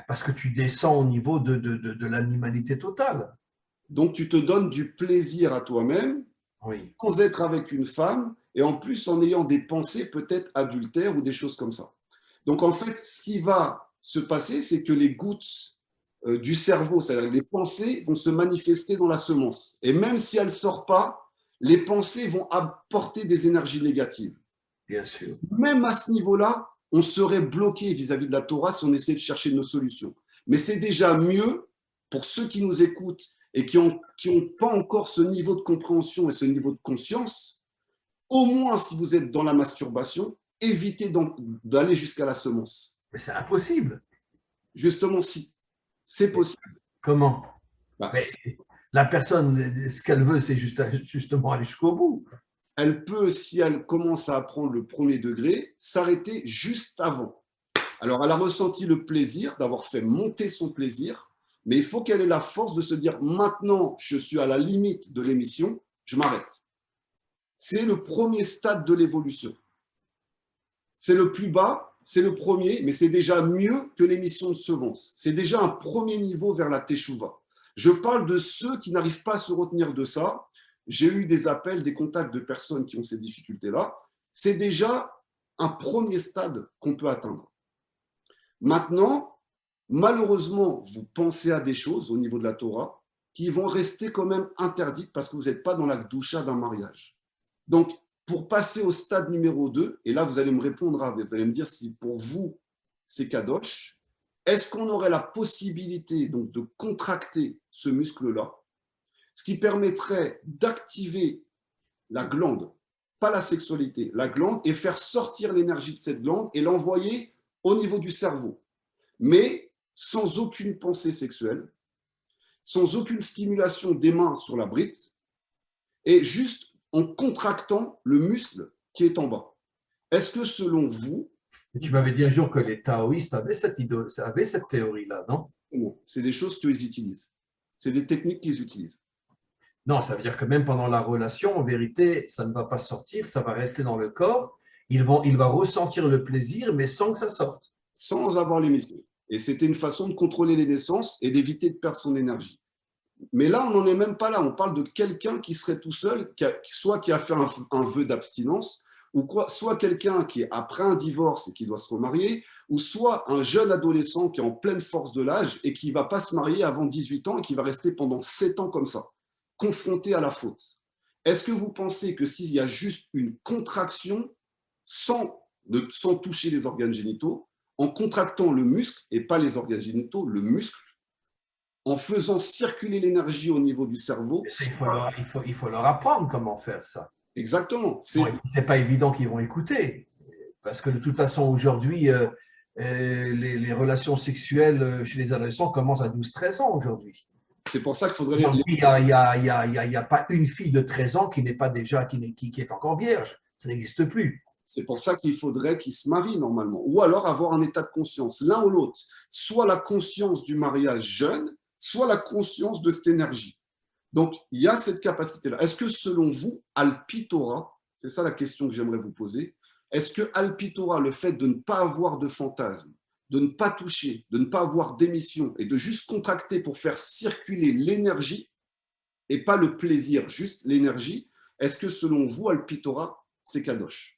Parce que tu descends au niveau de l'animalité totale. Donc tu te donnes du plaisir à toi-même, oui, sans être avec une femme, et en plus en ayant des pensées peut-être adultères ou des choses comme ça. Donc en fait, ce qui va se passer, c'est que les gouttes du cerveau, c'est-à-dire les pensées, vont se manifester dans la semence. Et même si elle ne sort pas, les pensées vont apporter des énergies négatives. Bien sûr. Même à ce niveau-là, on serait bloqué vis-à-vis de la Torah si on essayait de chercher nos solutions. Mais c'est déjà mieux pour ceux qui nous écoutent et qui n'ont pas encore ce niveau de compréhension et ce niveau de conscience. Au moins, si vous êtes dans la masturbation, évitez d'aller jusqu'à la semence. Mais c'est impossible. Justement, si. C'est possible. Comment? Bah, la personne, ce qu'elle veut, c'est justement aller jusqu'au bout. Elle peut, si elle commence à apprendre le premier degré, s'arrêter juste avant. Alors, elle a ressenti le plaisir d'avoir fait monter son plaisir, mais il faut qu'elle ait la force de se dire, maintenant, je suis à la limite de l'émission, je m'arrête. C'est le premier stade de l'évolution. C'est le plus bas, c'est le premier, mais c'est déjà mieux que l'émission de semences. C'est déjà un premier niveau vers la teshuva. Je parle de ceux qui n'arrivent pas à se retenir de ça. J'ai eu des appels, des contacts de personnes qui ont ces difficultés-là. C'est déjà un premier stade qu'on peut atteindre. Maintenant, malheureusement, vous pensez à des choses au niveau de la Torah qui vont rester quand même interdites parce que vous n'êtes pas dans la gdoucha d'un mariage. Donc, pour passer au stade numéro 2, et là, vous allez me répondre, vous allez me dire si pour vous, c'est kadosh, est-ce qu'on aurait la possibilité donc, de contracter ce muscle-là, ce qui permettrait d'activer la glande, pas la sexualité, la glande, et faire sortir l'énergie de cette glande et l'envoyer au niveau du cerveau, mais sans aucune pensée sexuelle, sans aucune stimulation des mains sur la brite, et juste en contractant le muscle qui est en bas. Est-ce que selon vous... Tu m'avais dit un jour que les taoïstes avaient cette théorie-là, non? Non, c'est des choses qu'ils utilisent. C'est des techniques qu'ils utilisent. Non, ça veut dire que même pendant la relation, en vérité, ça ne va pas sortir, ça va rester dans le corps. Il va ressentir le plaisir, mais sans que ça sorte. Sans avoir l'émission. Et c'était une façon de contrôler les naissances et d'éviter de perdre son énergie. Mais là, on n'en est même pas là. On parle de quelqu'un qui serait tout seul, soit qui a fait un vœu d'abstinence, ou soit quelqu'un qui est après un divorce et qui doit se remarier, ou soit un jeune adolescent qui est en pleine force de l'âge et qui ne va pas se marier avant 18 ans et qui va rester pendant 7 ans comme ça, confronté à la faute. Est-ce que vous pensez que s'il y a juste une contraction sans toucher les organes génitaux, en contractant le muscle, et pas les organes génitaux, le muscle, en faisant circuler l'énergie au niveau du cerveau. Il faut leur apprendre comment faire ça. Exactement. C'est pas évident qu'ils vont écouter. Parce que de toute façon, aujourd'hui, les relations sexuelles chez les adolescents commencent à 12-13 ans aujourd'hui. C'est pour ça qu'il faudrait... Il n'y a pas une fille de 13 ans qui n'est pas déjà, qui est encore vierge. Ça n'existe plus. C'est pour ça qu'il faudrait qu'ils se marient normalement. Ou alors avoir un état de conscience, l'un ou l'autre. Soit la conscience du mariage jeune, soit la conscience de cette énergie. Donc, il y a cette capacité-là. Est-ce que selon vous, Alpitora, c'est ça la question que j'aimerais vous poser, est-ce que Alpitora, le fait de ne pas avoir de fantasme, de ne pas toucher, de ne pas avoir d'émission et de juste contracter pour faire circuler l'énergie et pas le plaisir, juste l'énergie, est-ce que selon vous, Alpitora, c'est Kadosh?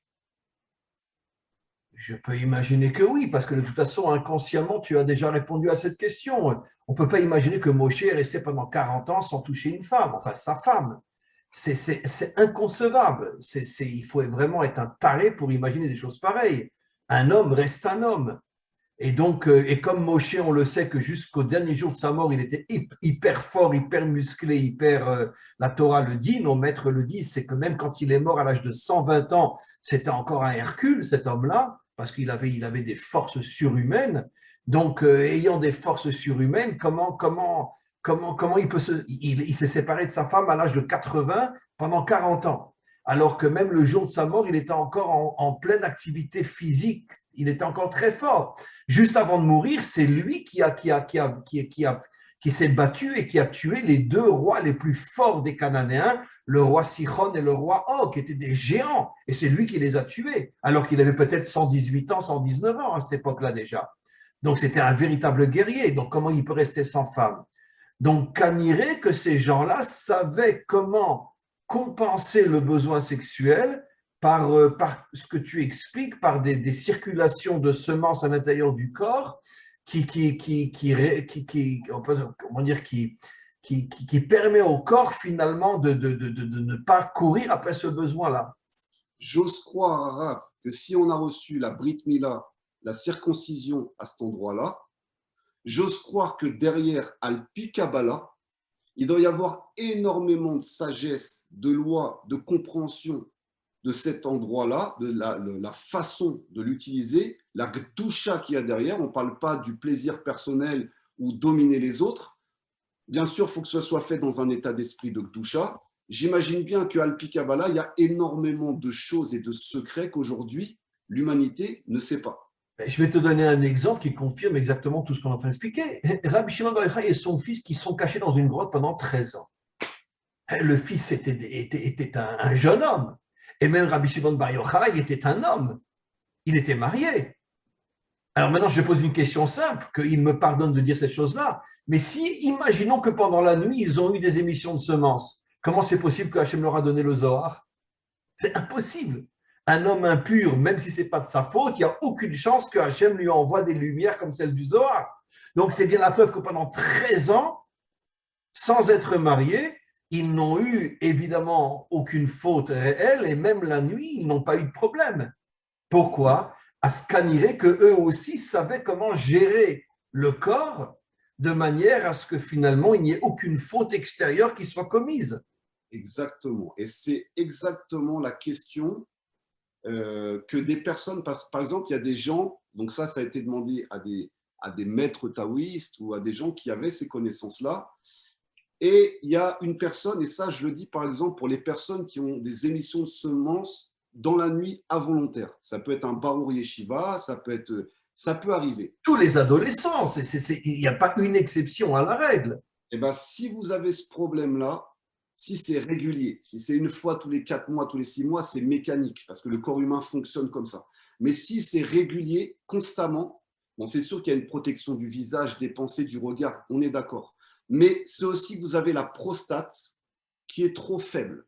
Je peux imaginer que oui, parce que de toute façon, inconsciemment, tu as déjà répondu à cette question. On ne peut pas imaginer que Moshe est resté pendant 40 ans sans toucher une femme, enfin sa femme. C'est inconcevable. Il faut vraiment être un taré pour imaginer des choses pareilles. Un homme reste un homme. Et donc, et comme Moshe, on le sait que jusqu'au dernier jour de sa mort, il était hyper fort, hyper musclé, la Torah le dit, nos maîtres le disent, c'est que même quand il est mort à l'âge de 120 ans, c'était encore un Hercule, cet homme-là, parce qu'il avait des forces surhumaines. Donc, ayant des forces surhumaines, comment il s'est séparé de sa femme à l'âge de 80 pendant 40 ans, alors que même le jour de sa mort, il était encore en pleine activité physique, il était encore très fort. Juste avant de mourir, c'est lui qui s'est battu et qui a tué les deux rois les plus forts des Cananéens, le roi Sichon et le roi Og, qui étaient des géants. Et c'est lui qui les a tués, alors qu'il avait peut-être 118 ans, 119 ans à cette époque-là déjà. Donc c'était un véritable guerrier. Donc comment il peut rester sans femme? Donc Caniré que ces gens-là savaient comment compenser le besoin sexuel par ce que tu expliques, par des circulations de semences à l'intérieur du corps qui permet au corps finalement de ne pas courir après ce besoin-là. J'ose croire, Rav, que si on a reçu la Brit Mila, la circoncision à cet endroit-là, j'ose croire que derrière Al-Pi Kabbalah, il doit y avoir énormément de sagesse, de loi, de compréhension de cet endroit-là, de la façon de l'utiliser, la gdusha qu'il y a derrière. On ne parle pas du plaisir personnel ou dominer les autres. Bien sûr, il faut que ce soit fait dans un état d'esprit de gdusha. J'imagine bien qu'à Pi Kabbalah, il y a énormément de choses et de secrets qu'aujourd'hui, l'humanité ne sait pas. Je vais te donner un exemple qui confirme exactement tout ce qu'on est en train d'expliquer. Rabbi Shimon Bar Yochai et son fils qui sont cachés dans une grotte pendant 13 ans. Le fils était un jeune homme. Et même Rabbi Shimon Bar Yochai était un homme. Il était marié. Alors maintenant, je pose une question simple, qu'il me pardonne de dire ces choses-là. Mais si, imaginons que pendant la nuit, ils ont eu des émissions de semences, comment c'est possible que Hachem leur a donné le Zohar? C'est impossible. Un homme impur, même si ce n'est pas de sa faute, il n'y a aucune chance que Hachem lui envoie des lumières comme celle du Zohar. Donc c'est bien la preuve que pendant 13 ans, sans être mariés, ils n'ont eu évidemment aucune faute réelle et même la nuit, ils n'ont pas eu de problème. Pourquoi? À ce qu'anirait qu'eux aussi savaient comment gérer le corps de manière à ce que finalement il n'y ait aucune faute extérieure qui soit commise. Exactement. Et c'est exactement la question que des personnes, par exemple, il y a des gens, donc ça a été demandé à des maîtres taoïstes ou à des gens qui avaient ces connaissances-là. Et il y a une personne, et ça je le dis par exemple pour les personnes qui ont des émissions de semences dans la nuit involontaire. Ça peut être un barour yeshiva, ça peut arriver. Tous les adolescents, il n'y a pas une exception à la règle. Et bien, si vous avez ce problème-là, si c'est régulier, si c'est une fois tous les 4 mois, tous les 6 mois, c'est mécanique, parce que le corps humain fonctionne comme ça. Mais si c'est régulier, constamment, bon, c'est sûr qu'il y a une protection du visage, des pensées, du regard, on est d'accord. Mais c'est aussi que vous avez la prostate qui est trop faible.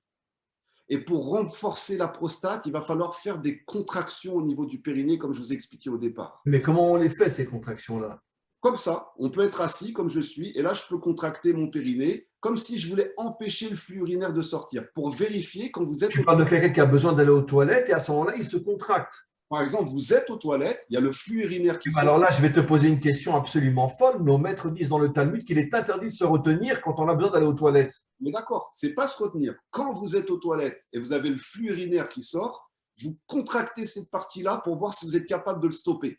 Et pour renforcer la prostate, il va falloir faire des contractions au niveau du périnée, comme je vous ai expliqué au départ. Mais comment on les fait, ces contractions-là? Comme ça, on peut être assis comme je suis, et là, je peux contracter mon périnée, comme si je voulais empêcher le flux urinaire de sortir, pour vérifier quand vous êtes… Tu parles de quelqu'un qui a besoin d'aller aux toilettes, et à ce moment-là, il se contracte. Par exemple, vous êtes aux toilettes, il y a le flux urinaire qui sort. Alors là, je vais te poser une question absolument folle. Nos maîtres disent dans le Talmud qu'il est interdit de se retenir quand on a besoin d'aller aux toilettes. Mais d'accord, c'est pas se retenir. Quand vous êtes aux toilettes et vous avez le flux urinaire qui sort, vous contractez cette partie-là pour voir si vous êtes capable de le stopper.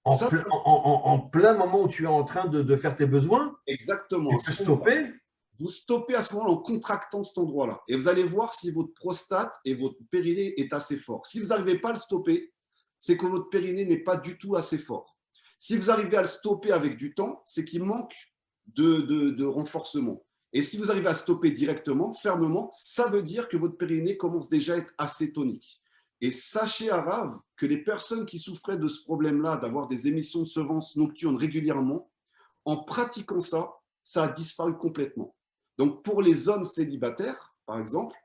En plein moment où tu es en train de faire tes besoins, exactement. tu peux stopper. vous stoppez à ce moment-là en contractant cet endroit-là. Et vous allez voir si votre prostate et votre périnée est assez fort. Si vous n'arrivez pas à le stopper, c'est que votre périnée n'est pas du tout assez fort. Si vous arrivez à le stopper avec du temps, c'est qu'il manque de renforcement. Et si vous arrivez à stopper directement, fermement, ça veut dire que votre périnée commence déjà à être assez tonique. Et sachez, Arav, que les personnes qui souffraient de ce problème-là, d'avoir des émissions de semences nocturnes régulièrement, en pratiquant ça, ça a disparu complètement. Donc, pour les hommes célibataires, par exemple,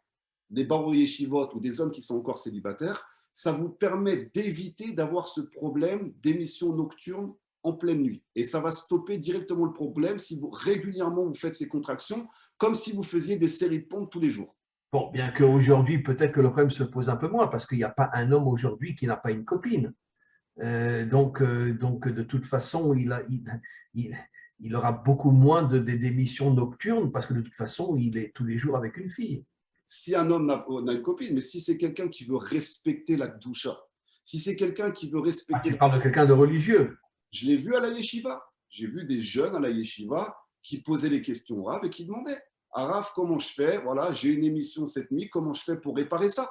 des barreaux yeshivot ou des hommes qui sont encore célibataires, ça vous permet d'éviter d'avoir ce problème d'émissions nocturnes en pleine nuit. Et ça va stopper directement le problème si vous régulièrement vous faites ces contractions, comme si vous faisiez des séries de pompes tous les jours. Bon, bien qu'aujourd'hui, peut-être que le problème se pose un peu moins, parce qu'il n'y a pas un homme aujourd'hui qui n'a pas une copine. Donc, de toute façon, il aura beaucoup moins d'émissions nocturnes, parce que de toute façon, il est tous les jours avec une fille. Si un homme n'a une copine, mais si c'est quelqu'un qui veut respecter la doucha, si c'est quelqu'un qui veut respecter… Tu parles de quelqu'un de religieux. Je l'ai vu à la yeshiva. J'ai vu des jeunes à la yeshiva qui posaient les questions au Rav et qui demandaient à Rav, comment je fais? Voilà, j'ai une émission cette nuit, comment je fais pour réparer ça?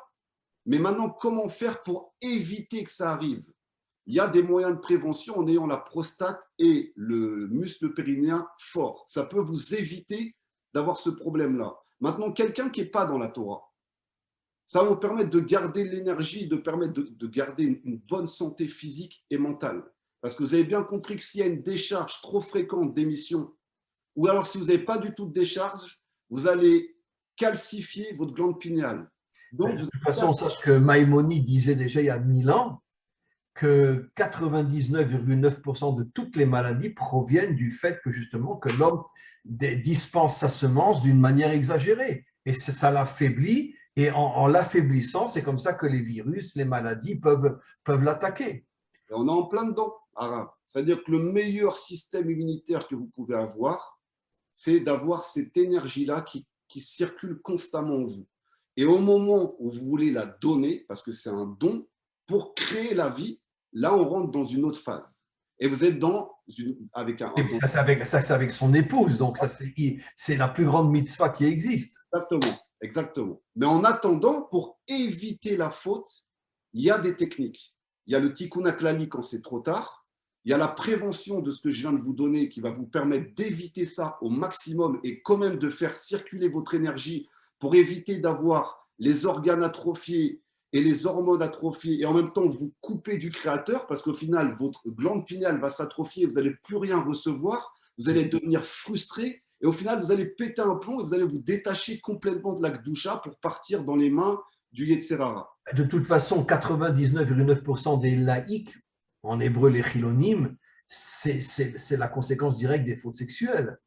Mais maintenant, comment faire pour éviter que ça arrive? Il y a des moyens de prévention en ayant la prostate et le muscle périnéen fort. Ça peut vous éviter d'avoir ce problème-là. Maintenant, quelqu'un qui n'est pas dans la Torah, ça va vous permettre de garder l'énergie, de permettre de garder une bonne santé physique et mentale. Parce que vous avez bien compris que s'il y a une décharge trop fréquente d'émissions, ou alors si vous n'avez pas du tout de décharge, vous allez calcifier votre glande pinéale. Donc, de toute façon, sache que Maïmonide disait déjà il y a 1000 ans que 99,9% de toutes les maladies proviennent du fait que justement que l'homme dispense sa semence d'une manière exagérée. Et ça l'affaiblit, et en l'affaiblissant, c'est comme ça que les virus, les maladies peuvent l'attaquer. Et on est en plein dedans, Arabe. C'est-à-dire que le meilleur système immunitaire que vous pouvez avoir, c'est d'avoir cette énergie-là qui circule constamment en vous. Et au moment où vous voulez la donner, parce que c'est un don, pour créer la vie, là, on rentre dans une autre phase. Et vous êtes avec un… Ça, c'est avec son épouse, donc ça, c'est la plus grande mitzvah qui existe. Exactement, exactement. Mais en attendant, pour éviter la faute, il y a des techniques. Il y a le tikkun haklali quand c'est trop tard. Il y a la prévention de ce que je viens de vous donner qui va vous permettre d'éviter ça au maximum et quand même de faire circuler votre énergie pour éviter d'avoir les organes atrophiés et les hormones atrophiées et en même temps vous couper du créateur parce qu'au final, votre glande pinéale va s'atrophier, vous n'allez plus rien recevoir, vous allez devenir frustré et au final, vous allez péter un plomb et vous allez vous détacher complètement de la Gdoucha pour partir dans les mains du Yetzerara. De toute façon, 99,9% des laïcs, en hébreu les chilonim, c'est la conséquence directe des fautes sexuelles.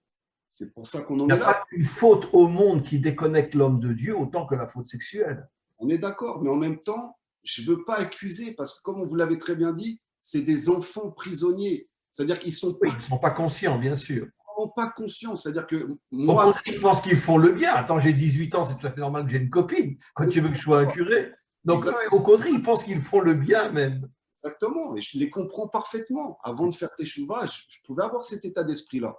C'est pour ça qu'on en est là. Il n'y a pas une faute au monde qui déconnecte l'homme de Dieu autant que la faute sexuelle. On est d'accord, mais en même temps, je ne veux pas accuser parce que, comme vous l'avez très bien dit, c'est des enfants prisonniers. C'est-à-dire qu'ils sont oui, ils ne sont pas conscients, bien sûr. Ils ne sont pas conscients. C'est-à-dire que moi. Ils pensent qu'ils font le bien. Attends, j'ai 18 ans, c'est tout à fait normal que j'ai une copine. Quand tu veux que je sois un curé. Donc, au contraire, ils pensent qu'ils font le bien même. Exactement. Et je les comprends parfaitement. Avant de faire Teshuvah, je pouvais avoir cet état d'esprit-là.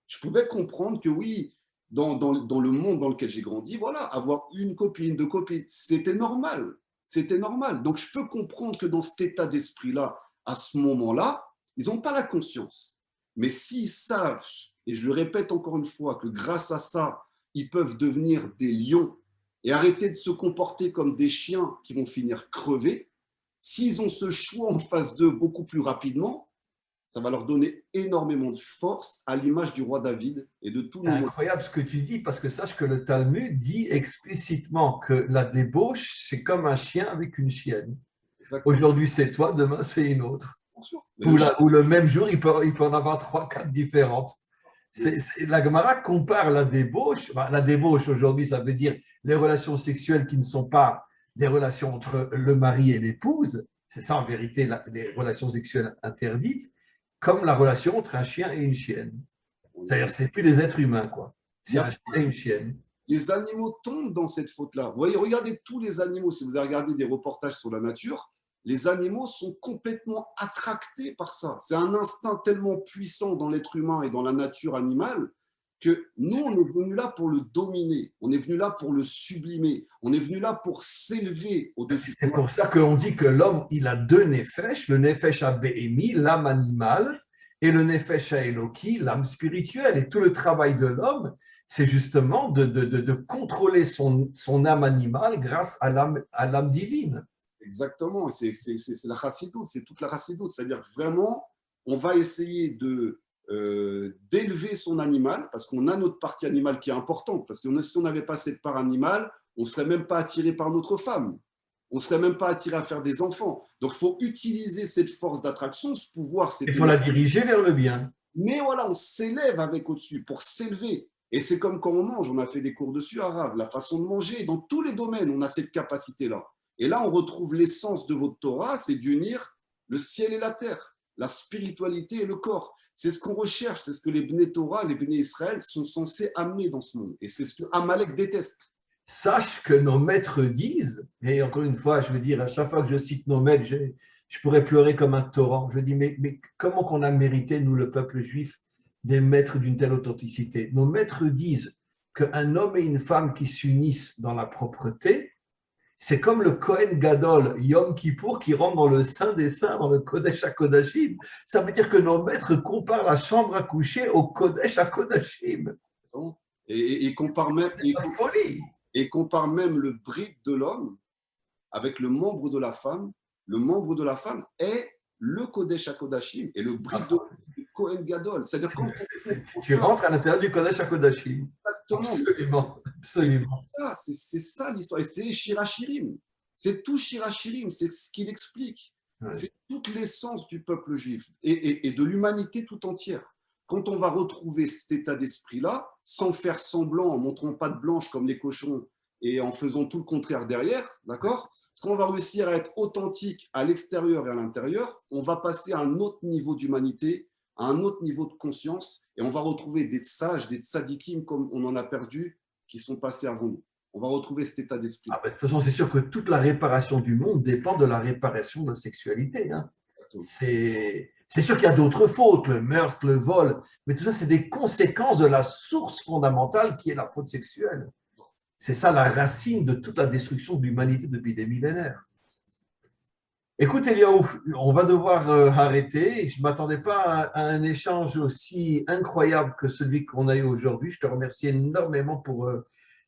Je pouvais comprendre que oui, dans le monde dans lequel j'ai grandi, voilà, avoir une copine, deux copines, c'était normal. C'était normal. Donc, je peux comprendre que dans cet état d'esprit-là, à ce moment-là, ils n'ont pas la conscience. Mais s'ils savent, et je le répète encore une fois, que grâce à ça, ils peuvent devenir des lions et arrêter de se comporter comme des chiens qui vont finir crevés, s'ils ont ce choix en face d'eux beaucoup plus rapidement, ça va leur donner énormément de force à l'image du roi David et de tout le monde. C'est incroyable ce que tu dis, parce que sache que le Talmud dit explicitement que la débauche, c'est comme un chien avec une chienne. Aujourd'hui, c'est toi, demain, c'est une autre. Ou le même jour, il peut en avoir 3, 4 différentes. La Gemara compare la débauche. La débauche, aujourd'hui, ça veut dire les relations sexuelles qui ne sont pas des relations entre le mari et l'épouse. C'est ça, en vérité, les relations sexuelles interdites, comme la relation entre un chien et une chienne. C'est-à-dire, ce n'est plus les êtres humains, quoi. C'est un chien et une chienne. Les animaux tombent dans cette faute-là. Vous voyez, regardez tous les animaux. Si vous avez regardé des reportages sur la nature, les animaux sont complètement attractés par ça. C'est un instinct tellement puissant dans l'être humain et dans la nature animale que nous, on est venu là pour le dominer, on est venu là pour le sublimer, on est venu là pour s'élever au-dessus de C'est toi. pour ça qu'on dit que l'homme, il a deux nefesh, le nefesh à Béhémi, l'âme animale, et le nefesh à Eloki, l'âme spirituelle. Et tout le travail de l'homme, c'est justement de contrôler son âme animale grâce à l'âme divine. Exactement, c'est la chassidoute, c'est toute la chassidoute. C'est-à-dire que vraiment, on va essayer d'élever son animal, parce qu'on a notre partie animale qui est importante, parce que si on n'avait pas cette part animale, on ne serait même pas attiré par notre femme, on ne serait même pas attiré à faire des enfants. Donc il faut utiliser cette force d'attraction, ce pouvoir, cette Et pour la énergie. diriger vers le bien. Mais voilà, on s'élève avec au-dessus pour s'élever. Et c'est comme quand on mange, on a fait des cours dessus, arabe, la façon de manger, dans tous les domaines, on a cette capacité-là. Et là, on retrouve l'essence de votre Torah, c'est d'unir le ciel et la terre, la spiritualité et le corps. C'est ce qu'on recherche, c'est ce que les Bnei Torah, les Bnei Israël sont censés amener dans ce monde. Et c'est ce que Amalek déteste. Sache que nos maîtres disent, et encore une fois, je veux dire, à chaque fois que je cite nos maîtres, je pourrais pleurer comme un torrent. Je dis, mais comment qu'on a mérité, nous, le peuple juif, des maîtres d'une telle authenticité? Nos maîtres disent qu'un homme et une femme qui s'unissent dans la propreté, c'est comme le Kohen Gadol, Yom Kippour, qui rentre dans le Saint des Saints, dans le Kodesh HaKodashim. Ça veut dire que nos maîtres comparent la chambre à coucher au Kodesh HaKodashim. Et compare même, C'est la folie. et compare même le bride de l'homme avec le membre de la femme. Le membre de la femme est le Kodesh HaKodashim et le bride de l'homme, c'est le Kohen Gadol. C'est-à-dire quand tu rentres à l'intérieur du Kodesh HaKodashim. Absolument, absolument. C'est ça l'histoire. Et c'est Shirachirim. C'est tout Shirachirim. C'est ce qu'il explique. Ouais. C'est toute l'essence du peuple juif et de l'humanité tout entière. Quand on va retrouver cet état d'esprit-là, sans faire semblant, en montrant pas de blanche comme les cochons et en faisant tout le contraire derrière, d'accord? Parce qu'on va réussir à être authentique à l'extérieur et à l'intérieur, on va passer à un autre niveau d'humanité, à un autre niveau de conscience, et on va retrouver des sages, des tzadikim comme on en a perdu, qui sont passés avant nous. On va retrouver cet état d'esprit. Ah ben, de toute façon, c'est sûr que toute la réparation du monde dépend de la réparation de la sexualité. Hein. C'est sûr qu'il y a d'autres fautes, le meurtre, le vol, mais tout ça, c'est des conséquences de la source fondamentale qui est la faute sexuelle. C'est ça la racine de toute la destruction de l'humanité depuis des millénaires. Écoute, Eliaou, on va devoir arrêter. Je ne m'attendais pas à un échange aussi incroyable que celui qu'on a eu aujourd'hui. Je te remercie énormément pour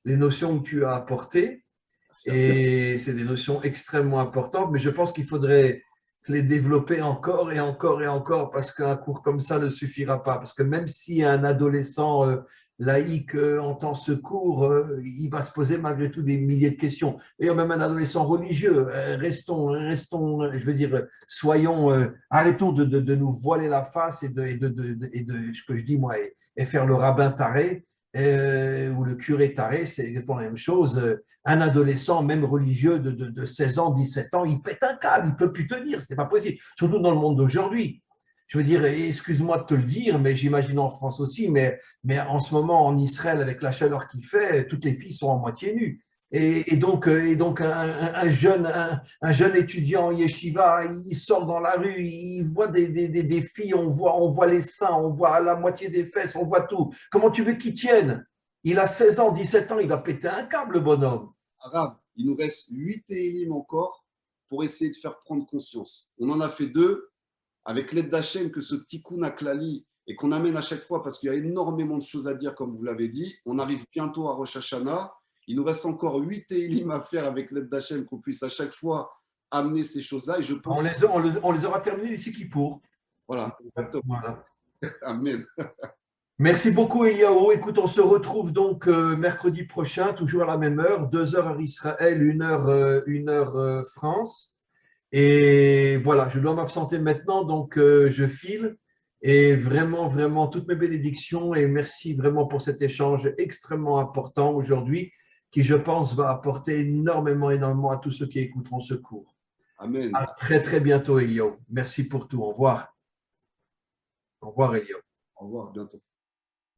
les notions que tu as apportées. Et c'est des notions extrêmement importantes, mais je pense qu'il faudrait les développer encore et encore et encore parce qu'un cours comme ça ne suffira pas. Parce que même si un adolescent laïque entend ce cours, il va se poser malgré tout des milliers de questions. D'ailleurs, même un adolescent religieux, restons, je veux dire, arrêtons de nous voiler la face et de ce que je dis moi, et faire le rabbin taré ou le curé taré, c'est exactement la même chose. Un adolescent, même religieux, de 16 ans, 17 ans, il pète un câble, il ne peut plus tenir, ce n'est pas possible, surtout dans le monde d'aujourd'hui. Je veux dire, excuse-moi de te le dire, mais j'imagine en France aussi, mais en ce moment, en Israël, avec la chaleur qu'il fait, toutes les filles sont à moitié nues. Et donc un jeune étudiant en yeshiva, il sort dans la rue, il voit des filles, on voit les seins, on voit la moitié des fesses, on voit tout. Comment tu veux qu'il tienne? Il a 16 ans, 17 ans, il va péter un câble, le bonhomme. Arabe, il nous reste 8 télim encore pour essayer de faire prendre conscience. On en a fait 2 avec l'aide d'Hachem que ce tikkun aklali et qu'on amène à chaque fois parce qu'il y a énormément de choses à dire, comme vous l'avez dit. On arrive bientôt à Rosh Hashanah. Il nous reste encore 8 télim à faire avec l'aide d'Hachem, qu'on puisse à chaque fois amener ces choses-là. Et je pense on les aura terminés d'ici Kippour. Voilà, exactement. Voilà. Amen. Merci beaucoup, Eliaou. Écoute, on se retrouve donc mercredi prochain, toujours à la même heure, 2 heures à Israël, 1 heure France. Et voilà, je dois m'absenter maintenant, donc je file. Et vraiment, vraiment, toutes mes bénédictions et merci vraiment pour cet échange extrêmement important aujourd'hui, qui, je pense, va apporter énormément, énormément à tous ceux qui écouteront ce cours. Amen. À très, très bientôt, Eliaou. Merci pour tout. Au revoir. Au revoir, Eliaou. Au revoir, bientôt.